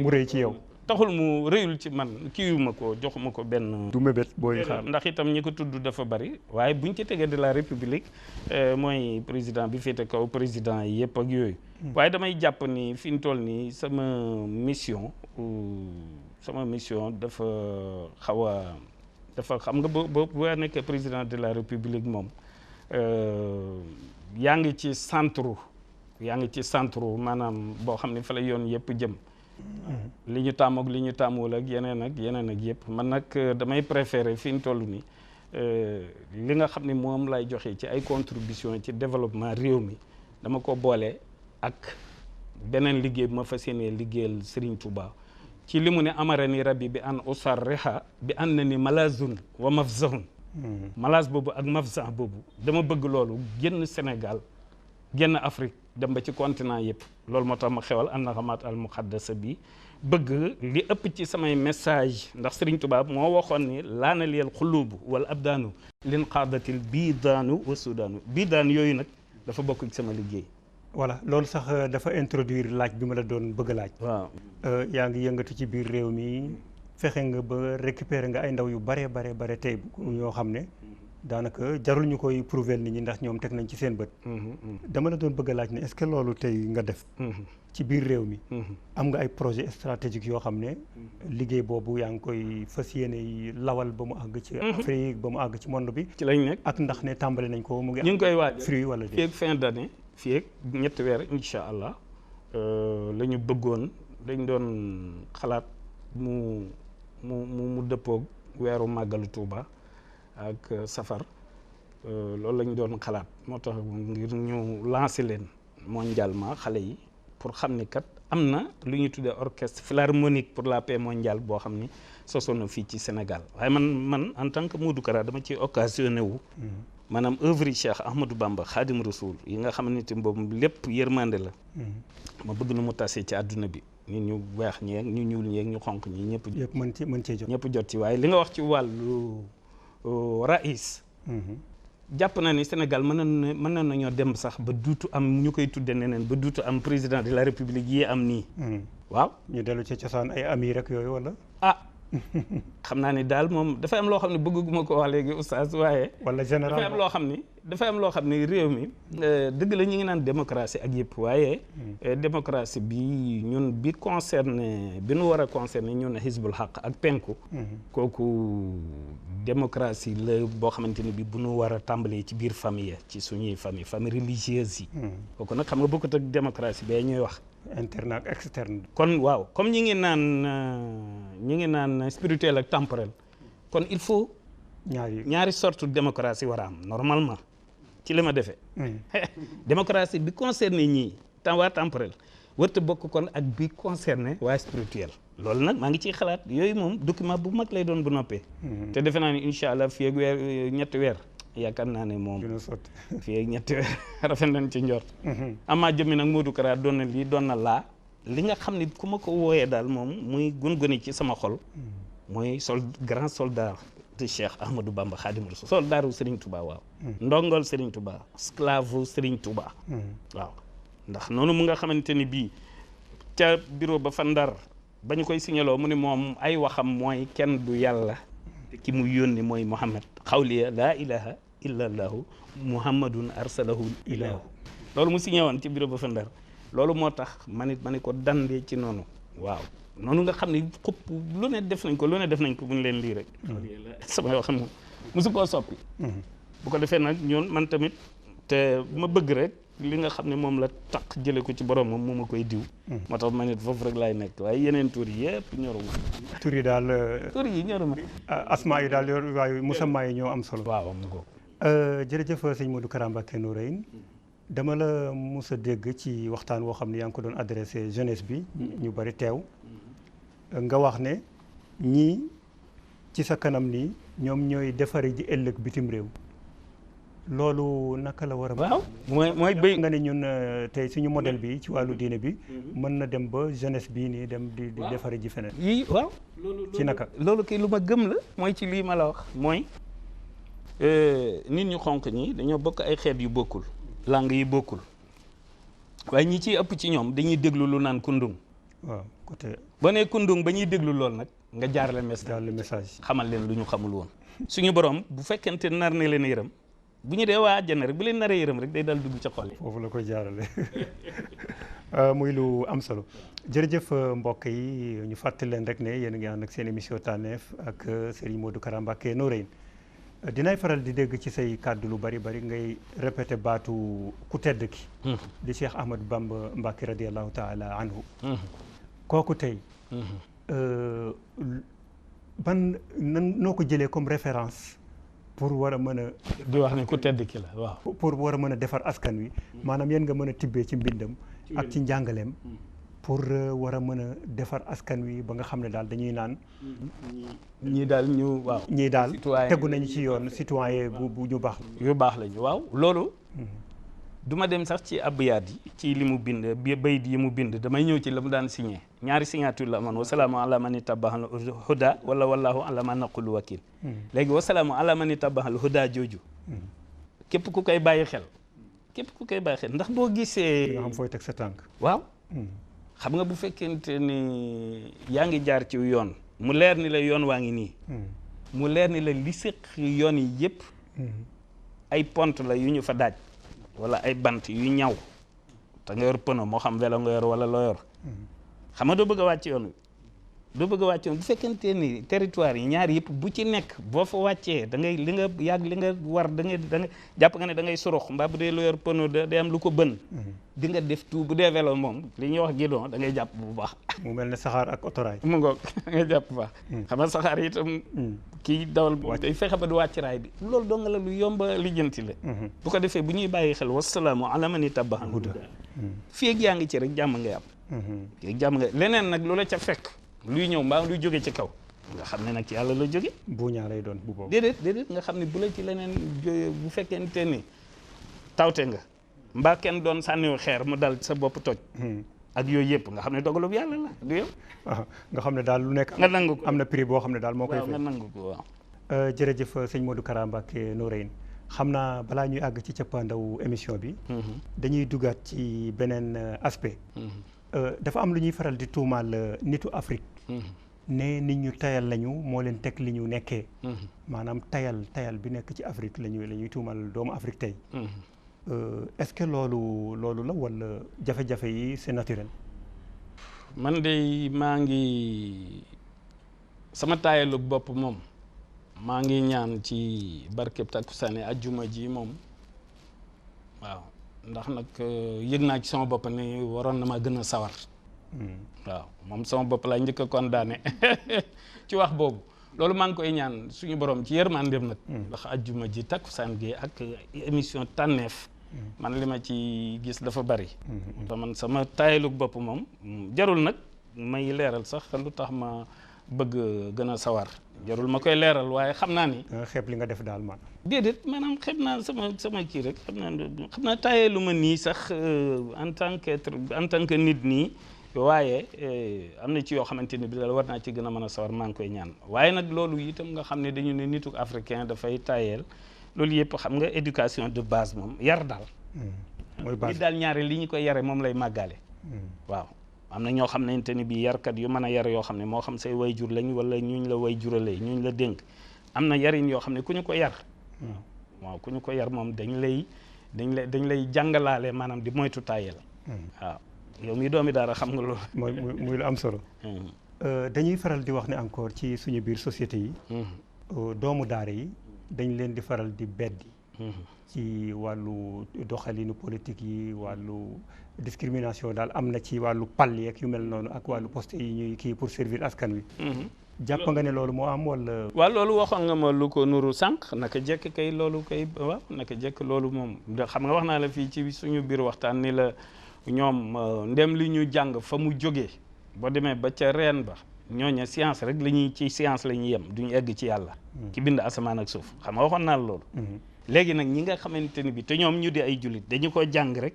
rëy ci yow taxul mu rëyul ci man kiiwuma ko joxuma ko benn du mébét booy xaar ndax itam ñi ko tudd dafa bari waaye buñ ci tegee de la république mooy président bi féete kaw président yi yëpp ak yooyu waaye damay jàpp ni fi mu toll nii sama mission dafa xaw a dafa xam nga boo nekkee président de la république moom yaa ngi ci centre maanaam boo xam ne fa la yoon yëpp jëm li ñu tàmm ak li ñu tàmmul ak yeneen ak yëpp man nag damay préférer fi ñu toll nii li nga xam ne moom lay joxe ci ay contribution ci développement réew mi dama ko boole ak beneen liggéey bi ma fas yéenee liggéeyal Serigne Touba ci li mu ne amarani rabbi bi an usarriha bi an na ni malazun wa mafzahun malaz boobu ak mafzah boobu dama bëgg loolu génn Sénégal génn Afrique dem ba ci continent yëpp loolu moo tax ma xewal an naxamaat al muqaddasa bi bëgg li ëpp ci samay message ndax Serigne Touba moo waxoon ni laana liyal xulubu wala abdaanu lin qaadatil biidaanu wa sudaanu biidaan yooyu nag dafa bokk ci sama liggéey. voilà loolu sax dafa introduire laaj bi ma la doon bëgg a laaj. waaw yaa ngi yëngatu ci biir réew mi fexe nga ba récupérer nga ay ndaw yu bare tey yoo xam ne daanaka jarul ñu koy prouver nit ñi ndax ñoom teg nañ ci seen bët. dama la doon bëgg a laaj ne est-ce que loolu tey nga def. ci biir réew mi. am nga ay projet stratégique yoo xam ne. liggéey boobu yaa ngi koy fas yéene lawal ba mu àgg ci Afrique ba mu àgg ci monde bi. ci lañ nekk ak ndax ne tàmbali nañ ko mu ngi. ñu ngi koy waaj fruit wala fii ak fin d'année fii ak ñetti weer incha allah la ñu bëggoon dañ doon xalaat mu dëppoog weeru màggalu Tuuba ak safar loolu lañ doon xalaat moo tax ngir ñu lancer leen mondialement xale yi pour xam ni kat am na lu ñuy tuddee orchestre philharmonique pour la paix mondiale boo xam ni sosoon na fii ci Sénégal waaye man en tant que Modou Kara dama ci occasionné wu maanaam œuvre yi Cheikh Ahmadou Bamba Khadim Rasoul yi nga xamante ni boobu lépp yërmande la ma bëgg na mu tasee ci àdduna bi nit ñu weex ñeeg ñu ñuul ñeeg ñu xonq ñi ñëpp mën cee jot ñëpp jot ci waaye li nga wax ci wàllu Rais jàpp naa ni Sénégal mën nañoo dem sax ba duutu am ñu koy tudde neneen ba duutu am président de la république yi am nii waaw ñu dellu ci cosaan ay ami rek yooyu wala xam naa ni daal moom dafay am loo xam ne bëgguma ko wax léegi oustaz waaye wala général dafay am loo xam ne réew mi dëgg la ñu ngi naan démocratie ak yëpp waaye démocratie bi ñun bi nu war a concerné ñun Hizbul Haq ak penku kooku démocratie la boo xamante ni bi bu nu war a tàmbalee ci biir famille ci suñuy famille religieuse yi kooku nag xam nga bokkut ak démocratie bee ñuy wax interne ak externe. kon waaw comme ñi ngi naan spirituel ak temporel kon il faut ñaari sorte démocratie war a am normalement ci li ma defee démocratie bi concerné ñii waa temporel warta bokk kon ak bi concerné waa spirituel loolu nag maa ngi ciy xalaat yooyu moom document bu mag lay doon bu noppee te defe naa ni incha allah fii ak ñetti weer yaakaar naa ne moom fii ak ñetti weer rafet nañ ci njort amaa jëmmi nag Modou Kara doon na lii doon na laa li nga xam ne ku ma ko wooyee daal moom muy gun-guni ci sama xol mooy grand soldat de Cheikh Ahmadou Bamba Khadim Rasoul soldaaru Serigne Touba waaw ndongol Serigne Touba esclave Serigne Touba waaw ndax noonu mu nga xamante ni bii ca bureau ba fa Ndar ba ñu koy signaloo mu ne moom ay waxam mooy kenn du yàlla ki mu yónni mooy Muhammad xawliya laa ilaha illa allahu muhammadun arsalahu ilahu loolu mu signé woon ci bureau ba fa Ndar loolu moo tax ma ne ko dandee ci noonu waaw noonu nga xam ne xupp lu ne def nañ ko bu ñu leen lii rek samay wax moom mosu koo soppi bu ko defee nag ñun man tamit te ma bëgg rek li nga xam ne moom la taq jële ko ci borom moom moo ma koy diw moo tax ma ne foofu rek laay nekk waaye yeneen tur yi yëpp ñoruma tur yi daal tur yi ñoruma asmaa yi daal waaye musammaa yi ñoo am solo waaw mu ko jërëjëf sëñ Modou Kara Mbacké Noreyni dama la mos a dégg ci waxtaan woo xam ne yaa ngi ko doon adressé jeunesse bi ñu bari teew nga wax ne ñii ci sa kanam nii ñoom ñooy defari ji ëllëg bitim réew loolu naka la war a. waaw mooy béy nga ne ñun tey suñu modèle bi ci wàllu diine bi. mën na dem ba jeunesse bii nii dem di defari ji feneen. yii waaw. ci naka loolu kay lu ma gëm la mooy ci lii ma la wax mooy nit ñu xonq ñi dañoo bokk ay xeet yu bokkul langue yi bokkul waaye ñi ciy ëpp ci ñoom dañuy déglu lu naan kundung. waaw côté. boo nee kundung ba ñuy déglu lool nag nga jaarale message xamal leen lu ñu xamul woon. suñu borom bu fekkente nar na leen yërëm bu ñu dee waa àjjana rek bu leen naree yërëm rek day dal dugg ca xol yi. foofu la koy jaarale muy lu am solo jërëjëf mbokk yi ñu fàttali leen rek ne yéen a ngi ànd ak seen émission tànneef ak Serigne Modou Kara Mbacké Noreyni dinaay faral di dégg ci say kàddu lu bari ngay répété baatu ku tedd ki. di Cheikh Ahmadou Bamba Mbacké radiyallahu taala anhu. kooku tey. ban noo ko jëlee comme référence pour war a mën a. di wax ne ku tedd ki la waaw. pour war a mën a defar askan wi maanaam yéen nga mën a tibbee ci mbindam. ak ci njàngaleem. pour war a mën a defar askan wi ba nga xam ne daal dañuy naan. ñii daal ñu waaw. ñii daal tegu nañu ci yoon citoyen bu ñu baax. yu baax lañu waaw loolu. du ma dem sax ci abyaat yi ci li mu bind bayit yi mu bind damay ñëw ci la mu daan signé ñaari signature la amoon wasalaamu ala man itabahal huda wala wallahu ala man naqulu wakil léegi wasalaamu ala man itabahal huda jooju képp ku koy bàyyi xel ndax boo gisee nga xam fooy teg sa tànk waaw xam nga bu fekkente ni yaa ngi jaar ci yoon mu leer ni la yoon waa ngi nii mu leer ni la li séq yoon yi yëpp ay pont la yu ñu fa daaj wala ay bant yu ñaw te nga yor pëno moo xam vélo nga yor wala loo yor xam nga doo bëgg a wàcc yoon wi bu fekkente ni territoire yi ñaar yëpp bu ci nekk boo fa wàccee da ngay li nga yàgg li nga war da nga jàpp nga ne da ngay surux mbaa bu dee loo yor pëno day am lu ko bën di nga def tout bu dee vélo moom li ñuy wax guidon da ngay jàpp bu baax mu mel ne saxaar ak otoraay mu ngoog da ngay jàpp bu baax xam nga saxaar yi itam kii dawal bu day fexe ba du wàcc raay bi loolu doo nga la lu yomba lijjanti la bu ko defee bu ñuy bàyyi xel wasalaamu ala man ittaba'a huda fii ak yaa ngi ci rek jàmm ngay am fii ak jàmm nga leneen nag lu la ca fekk luy ñëw mbaa luy jóge ci kaw nga xam ne nag ci yàlla la jóge bu ñaa lay doon bu boobu déedéet nga xam ne bu la ci leneen bu fekkente ni tawte nga mbaa kenn doon sànniwu xeer mu dal sa bopp toj ak yooyu yëpp nga xam ne dogalub yàlla la du yow nga xam ne daal lu nekk nga nangu ko am na prix boo xam ne daal moo koy fay nga nangu ko waaw jërëjëf sëñ Modou Kara Mbacké Noreyni xam naa balaa ñuy àgg ci cappaandaw émission bi dañuy dugaat ci beneen aspect dafa am lu ñuy faral di tuumaal nitu Afrique ne nit ñu tayal lañu moo leen teg li ñu nekkee maanaam tayal bi nekk ci Afrique la ñuy tuumaal doomu Afrique tey est-ce que loolu la wala jafe-jafe yi c'est naturel man de maa ngi sama taayalu bopp moom maa ngi ñaan ci barkeb takkusaane ajjuma ji moom waaw ndax nag yëg naa ci sama bopp ne waroon na ma gën a sawar waaw moom sama bopp laa njëkk a condamné ci wax boobu loolu maa ngi koy ñaan suñu borom ci yërmandeem nag ndax ajjuma ji takkusaan gi ak émission tànneef man li ma ci gis dafa bari te man sama taayalug bopp moom jarul nag may leeral sax lu tax ma bëgg gën a sawar jarul ma koy leeral waaye xam naa ni xeeb li nga def daal man déedéet maanaam xeeb naa sama kii rek xam naa taayalu ma nii sax en tant que nit nii waaye am na ci yoo xamante ni bi daal war naa ci gën a mën a sawar maa ngi koy ñaan waaye nag loolu itam nga xam ne dañu ne nitu africain dafay taayeel loolu yëpp xam nga éducation de base moom yar daal mooy base li daal ñaare li ñu koy yare moom lay màggale waaw am na ñoo xam ne ni bi yarkat yu mën a yar yoo xam ne moo xam say wayjur lañ wala ñuñ la way juralee ñuñ la dénk am na yarin yoo xam ne ku ñu ko yar waaw ku ñu ko yar moom dañ lay jàngalaale maanaam di moytu taayel waaw yow mi doomi daara xam nga loolu muy lu am solo dañuy faral di wax ne encore ci suñu biir société yi doomu daara yi dañ leen di faral di beddi ci wàllu doxalinu politique yi wàllu discrimination daal am na ci wàllu pal yeeg yu mel noonu ak wàllu poste yi ñuy kii pour servir askan wi jàpp nga ne loolu moo am wala waaw loolu waxoon nga ma lu ko nuru sànq naka jekk kay loolu kay waaw naka jekk loolu moom xam nga wax naa la fii ci suñu biir waxtaan ni la ñoom ndem li ñu jàng fa mu jógee boo demee ba ca reen ba ñooña science rek ci science la ñuy yem duñu egg ci yàlla ki bind asamaan ak suuf xam nga waxoon naa la loolu léegi nag ñi nga xamante ni bi te ñoom ñu di ay jullit dañu ko jàng rek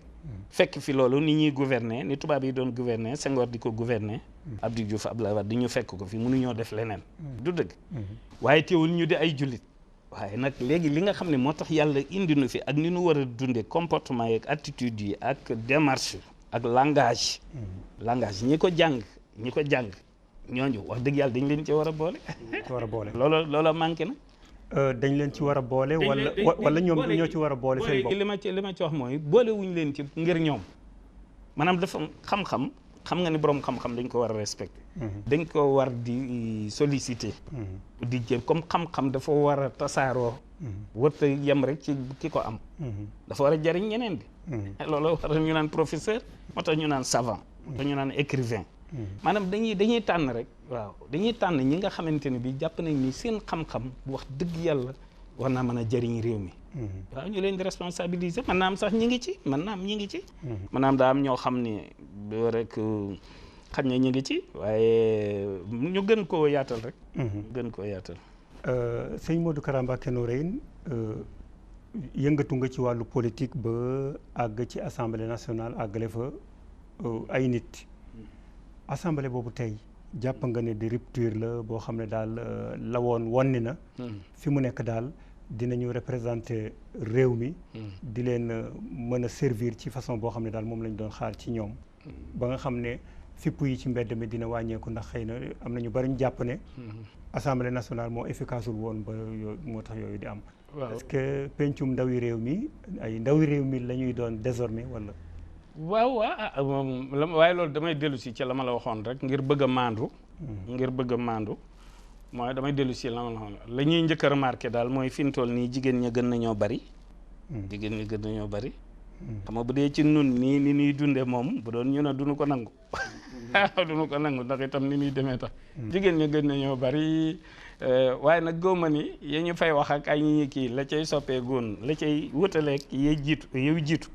fekk fi loolu ni ñuy gouverner ni tubaab yi doon gouverner Senghor di ko gouverner Abdou Diouf Abdoulaye Wade di ñu fekk ko fi mënuñoo def leneen du dëgg waaye teewul ñu di ay jullit waaye nag léegi li nga xam ne moo tax yàlla indi nu fi ak ni nu war a dundee comportement yi ak attitude yi ak démarche ak langage ñi ko jàng ñooñu wax dëgg yàlla dañ leen ci war a boole loola manqué na dañ leen ci war a boole wala ñoom ñoo ci war a boole seen bopp li ma ci wax mooy boole wuñu leen ci ngir ñoom maanaam dafa xam nga ni borom xam-xam dañ ko war a respecter dañ ko war di solliciter di jéem comme xam-xam dafa war a tasaaroo warta yem rek ci ki ko am dafa war a jariñ ñeneen bi loolu war ñu naan professeur moo tax ñu naan savant moo tax ñu naan écrivain maanaam dañuy tànn rek waaw dañuy tànn ñi nga xamante ne bi jàpp nañ ni seen xam-xam wax dëgg yàlla war naa mën a jëriñ réew mi waaw ñu leen di responsabiliser mën naa am sax ñi ngi ci mën naa am daa am ñoo xam ni rek xañ na ñi ngi ci waaye ñu gën koo yaatal rek sëñ Modou Kara Mbacké Noreyni yëngatu nga ci wàllu politique ba àgg ci assemblée nationale àggale fa ay nit assemblée boobu tey jàpp nga ne di rupture la boo xam ne daal la wonni na fi mu nekk daal dinañu représenter réew mi di leen mën a servir ci façon boo xam ne daal moom lañ doon xaar ci ñoom ba nga xam ne fipp yi ci mbedd mi dina wàññeeku ndax xëy na am na ñu bari ñu jàpp ne assemblée nationale moo efficaceul woon ba moo tax yooyu di am est-ce que pencum ndawi réew mi ay ndawi réew mi la ñuy doon désormais wala waaw waaye loolu damay dellu si ci la ma la waxoon rek ngir bëgg a maandu mooy damay dellu si la ma la waxoon la ñuy njëkk a remarqué daal mooy fi mu toll nii jigéen ña gën nañoo bari xam nga bu dee ci nun nii ni ñuy dunde moom bu doon ñu ne duñu ko nangu ndax itam ni ñuy demee tax jigéen ña gën nañoo bari waaye nag góoma ni ya ñu fay wax ak ay ñi kii la cay soppee góon la cay wutaleeg yow jiitu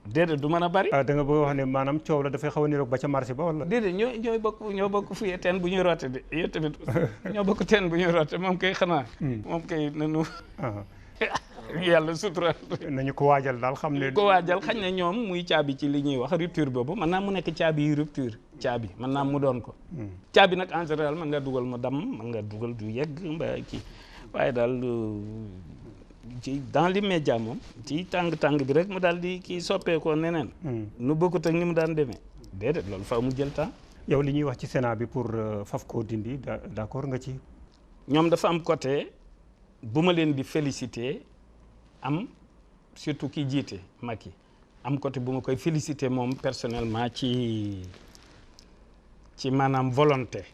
déedéet du mën a bari da nga bëgg wax ne maanaam coow la dafay xaw a niroog ba ca marché ba wala déedéet ñoo bokk fuyee teen bu ñuy roote de yow tamit ñoo bokk teen bu ñuy roote moom kay xanaa moom kay nanu yàlla sutura nañu ko waajal daal xam ne ko waajal xañ na ñoom muy caabi ci li ñuy wax rupture boobu mën naa mu nekk caabi yu rupture caabi mën naa mu doon ko caabi nag en général mën nga dugal mu damm mën nga dugal du yegg mbaa kii waaye daal ci dans l'immédiat moom ci tàng bi rek mu daal di kii soppeekoo neneen nu bokkut ak ni mu daan demee déedéet loolu faaw mu jël temps yow li ñuy wax ci Sénat bi pour faf koo dindi d'accord nga ci ñoom dafa am côté bu ma leen di féliciter am surtout ki jiite Macky am côté bu ma koy féliciter moom personnellement ci maanaam volonté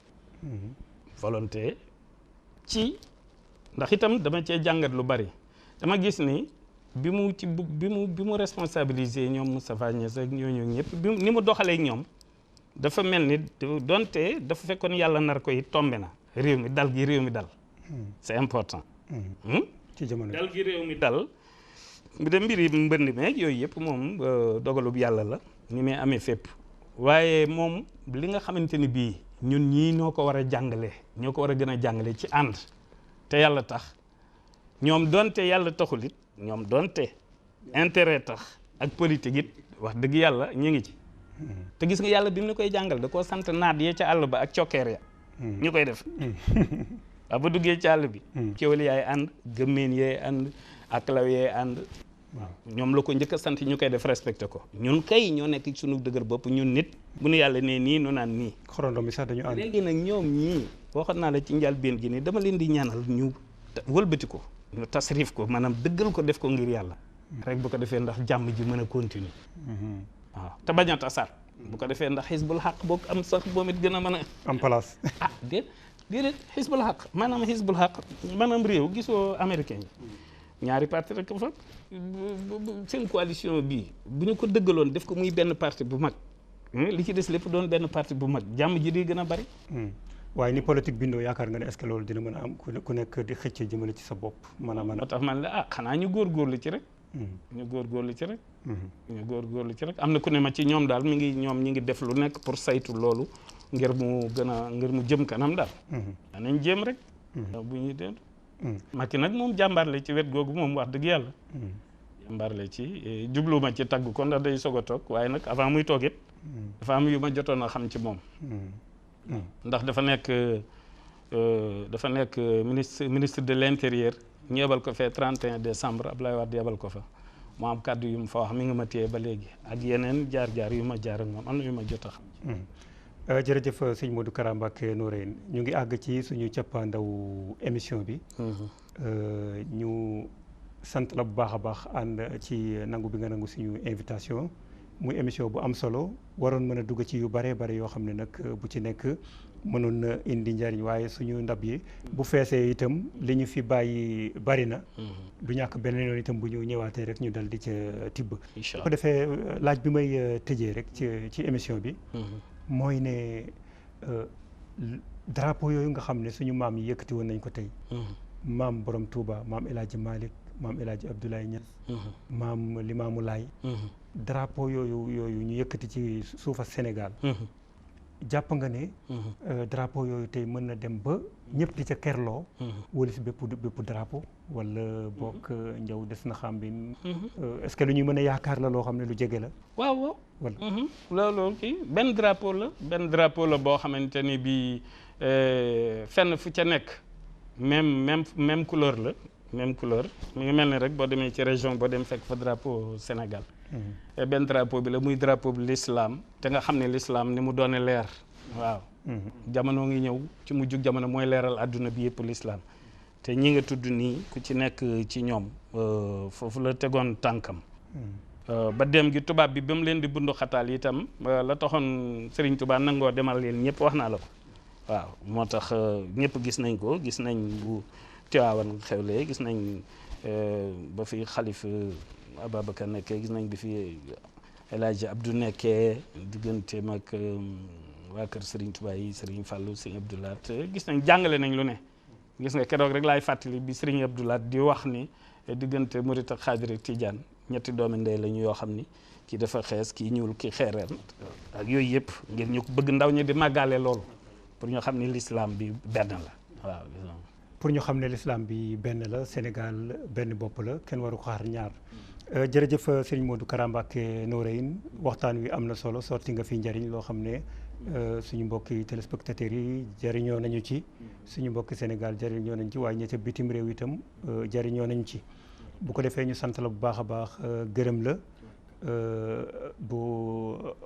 ci ndax itam dama cee jàngat lu bari dama gis ni bi mu responsabiliser ñoom Moustapha Niasse ak ñooñu ñëpp ni mu doxalee ak ñoom dafa mel ni donte dafa fekkoon yàlla nar koy tombe na réew mi dal c'est important ci jamono dal gi réew mi dal bi de mbiri mbënd meeg yooyu yëpp moom dogalub yàlla la ni muy amee fépp waaye moom li nga xamante ni bii ñun ñii ñoo ko war a jàngale ñoo ko war a gën a jàngale ci ànd te yàlla tax ñoom donte yàlla taxul it ñoom donte intérêt tax ak politique it wax dëgg yàlla ñu ngi ci te gis nga yàlla bi mu ne koy jàngal da koo sant naat yee ca àll ba ak cokkeer ya ñu koy def waaw ba duggee ci àll bi kéwél yaay ànd gëmmeen yaay ànd ak law yaay ànd waaw ñoom la ko njëkk a sant ñu koy def respecté ko ñun kay ñoo nekk ci sunu dëgër bopp ñun nit bu nu yàlla nee nii nu naan nii xorondom bi sax dañu ànd léegi nag ñoom ñii waxoon naa la ci njëlbéen gi ni dama leen di ñaanal ñu wëlbati ko ñu tasrif ko maanaam dëggal ko def ko ngir yàlla rek bu ko defee ndax jàmm ji mën a continuer waaw te bañ a tasaar bu ko defee ndax xisbul xaq boog am sax boom it gën a mën a am place déedéet xisbul xaq maanaam réew gisoo américain yi ñaari parti rek fa seen coalition bii bu ñu ko dëggaloon def ko muy benn parti bu mag li ci des lépp doon benn parti bu mag jàmm ji di gën a bari waaye ni politique bindoo yaakaar nga ne est-ce que loolu dina mën a am ku nekk di xëcc jëmale ci sa bopp mën a moo tax man la xanaa ñu góorgóorlu ci rek ñu góorgóorlu ci rek am na ku ne ma ci ñoom daal ñi ngi def lu nekk pour saytu loolu ngir mu jëm kanam daal danañ jéem rek bu ñuy dee Macky nag moom jàmbaar la ci wet googu moom wax dëgg yàlla. jàmbaar la ci jubluwuma ci tagg ko ndax day soog a toog waaye nag avant muy toog it dafa am yu ma jotoon a xam ci moom. ndax dafa nekk ministre de l'intérieur ñu yebal ko fee 31 décembre Abdoulaye Wade yebal ko fa mu am kàddu yu mu fa wax mi nga ma téye ba léegi ak yeneen jaar-jaar yu ma jaar ak moom am na yu ma jot a xam. jërëjëf sëñ Modou Kara Mbacké Noreyni ñu ngi àgg ci suñu cappaandaw émission bi. ñu sant la bu baax a baax ànd ci nangu bi nga nangu suñu invitation muy émission bu am solo waroon mën a dugg ci yu bare bare yoo xam ne nag bu ci nekk mënoon na indi njariñ waaye suñu ndab yi bu feesee itam li ñu fi bàyyi bari na. du ñàkk beneen yoon itam bu ñu ñëwaatee rek ñu dal di ca tibb. incha allah ko defee laaj bi may tëjee rek ci émission bi. mooy ne drapeau yooyu nga xam ne suñu maam yi yëkkati woon nañ ko tey. maam Borom Touba maam El Hadj Malick maam El Hadj Abdoulaye Niass. maam Limamou Laye. drapeau yooyu ñu yëkkati ci suufa Sénégal. jàpp nga ne. drapeau yooyu tey mën na dem ba ñëpp di ca kerloo. wala si bépp drapeau wala bokk njaw des na xam bi. est-ce que lu ñuy mën a yaakaar la loo xam ne lu jege la. waaw. wala loolu kii benn drapeau la boo xamante ni bii fenn fu ca nekk même couleur la. même couleur mi ngi mel ni rek boo demee ci région boo dem fekk fa drapeau Sénégal. benn drapeau bi la muy drapeau bi l'islam te nga xam ne l'islam ni mu doone leer. waaw. jamono ngi ñëw ci mujjug jamono mooy leeral àdduna bi yëpp l'islam te ñi nga tudd nii ku ci nekk ci ñoom foofu la tegoon tànkam. ba dem gi tubaab bi ba mu leen di bundu xataal itam la taxoon Serigne Touba nangoo demal leen ñëpp wax naa la ko. waaw moo tax ñëpp gis nañ ko gis nañ bu Tiwaawan xewlee gis nañ ba fi xalif Ababacar nekkee gis nañ bi fi El Hadj Abdou nekkee digganteem ak waa kër Serigne Touba yi Serigne Fallou Serigne Abdou Lahat gis nañ jàngale nañ lu ne gis nga keroog rek laay fàttali bi Serigne Abdou Lahat di wax ni diggante Murit ak Xaadir ak Tijaan ñetti doomi ndey lañu yoo xam ni kii dafa xees kii ñuul kii xeereer ak yooyu yëpp ngir ñu bëgg ndaw ñi di màggaale loolu pour ñu xam ni l'islam bi benn la waaw. pour ñu xam ne l'islam bi benn la Sénégal benn bopp la kenn waru ko xaar ñaar. jërëjëf Serigne Modou Kara Mbacké Noreyni waxtaan wi am na solo sotti nga fi njariñ loo xam ne suñu mbokki téléspectateurs yi jëriñoo nañu ci suñu mbokki Sénégal jëriñoo nañu ci waaye ña ca bitim réew itam jëriñoo nañu ci bu ko defee ñu sant la bu baax a baax gërëm la bu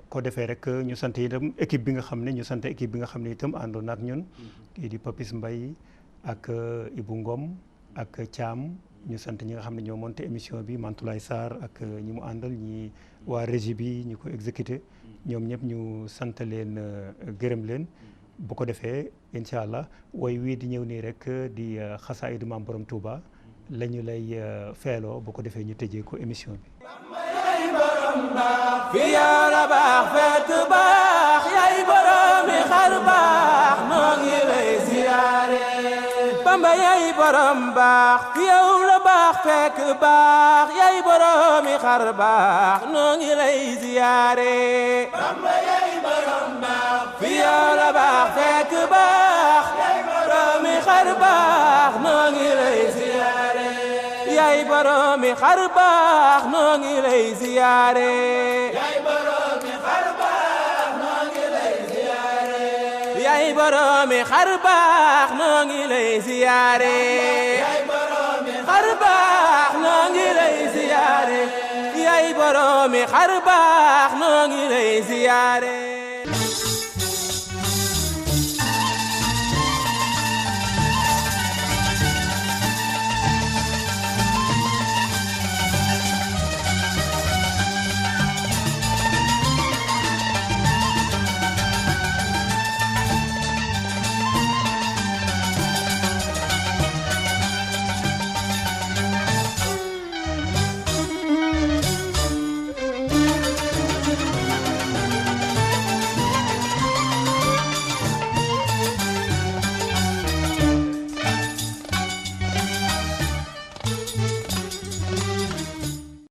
ko defee rek ñu sant itam équipe bi nga xam ne itam àndoon ak ñun kii di Papis Mbaye ak Ibou Ngom ak Thiam ñu sant ñi nga xam ne ñoo monté émission bi Mantoulaye Sarr ak ñi mu àndal ñi waa régie bi ñi ko exécuté ñoom ñëpp ñu sant leen gërëm leen bu ko defee incha allah way wii di ñëw nii rek di xasaayidu Maam Borom Touba la ñu lay feeloo bu ko defee ñu tëjee ko émission bi. fi yàlla baax fekk baax yaay boromi xar baax noo ngi lay ziyaare Bamba yaay borom baax fi yow la baax fekk baax yaay boromi xar baax noo ngi lay ziyaare Bamba yaay borom baax fi yow la baax fekk baax yaay boromi xar baax noo ngi lay ziyaare yaay boromi xar baax noo ngi lay ziyaare yaay boromi xar baax noo ngi lay ziyaare yaay boromi xar baax noo ngi lay ziyaare yaay boromi xar baax noo ngi lay ziyaare yaay boromi xar baax noo ngi lay ziyaare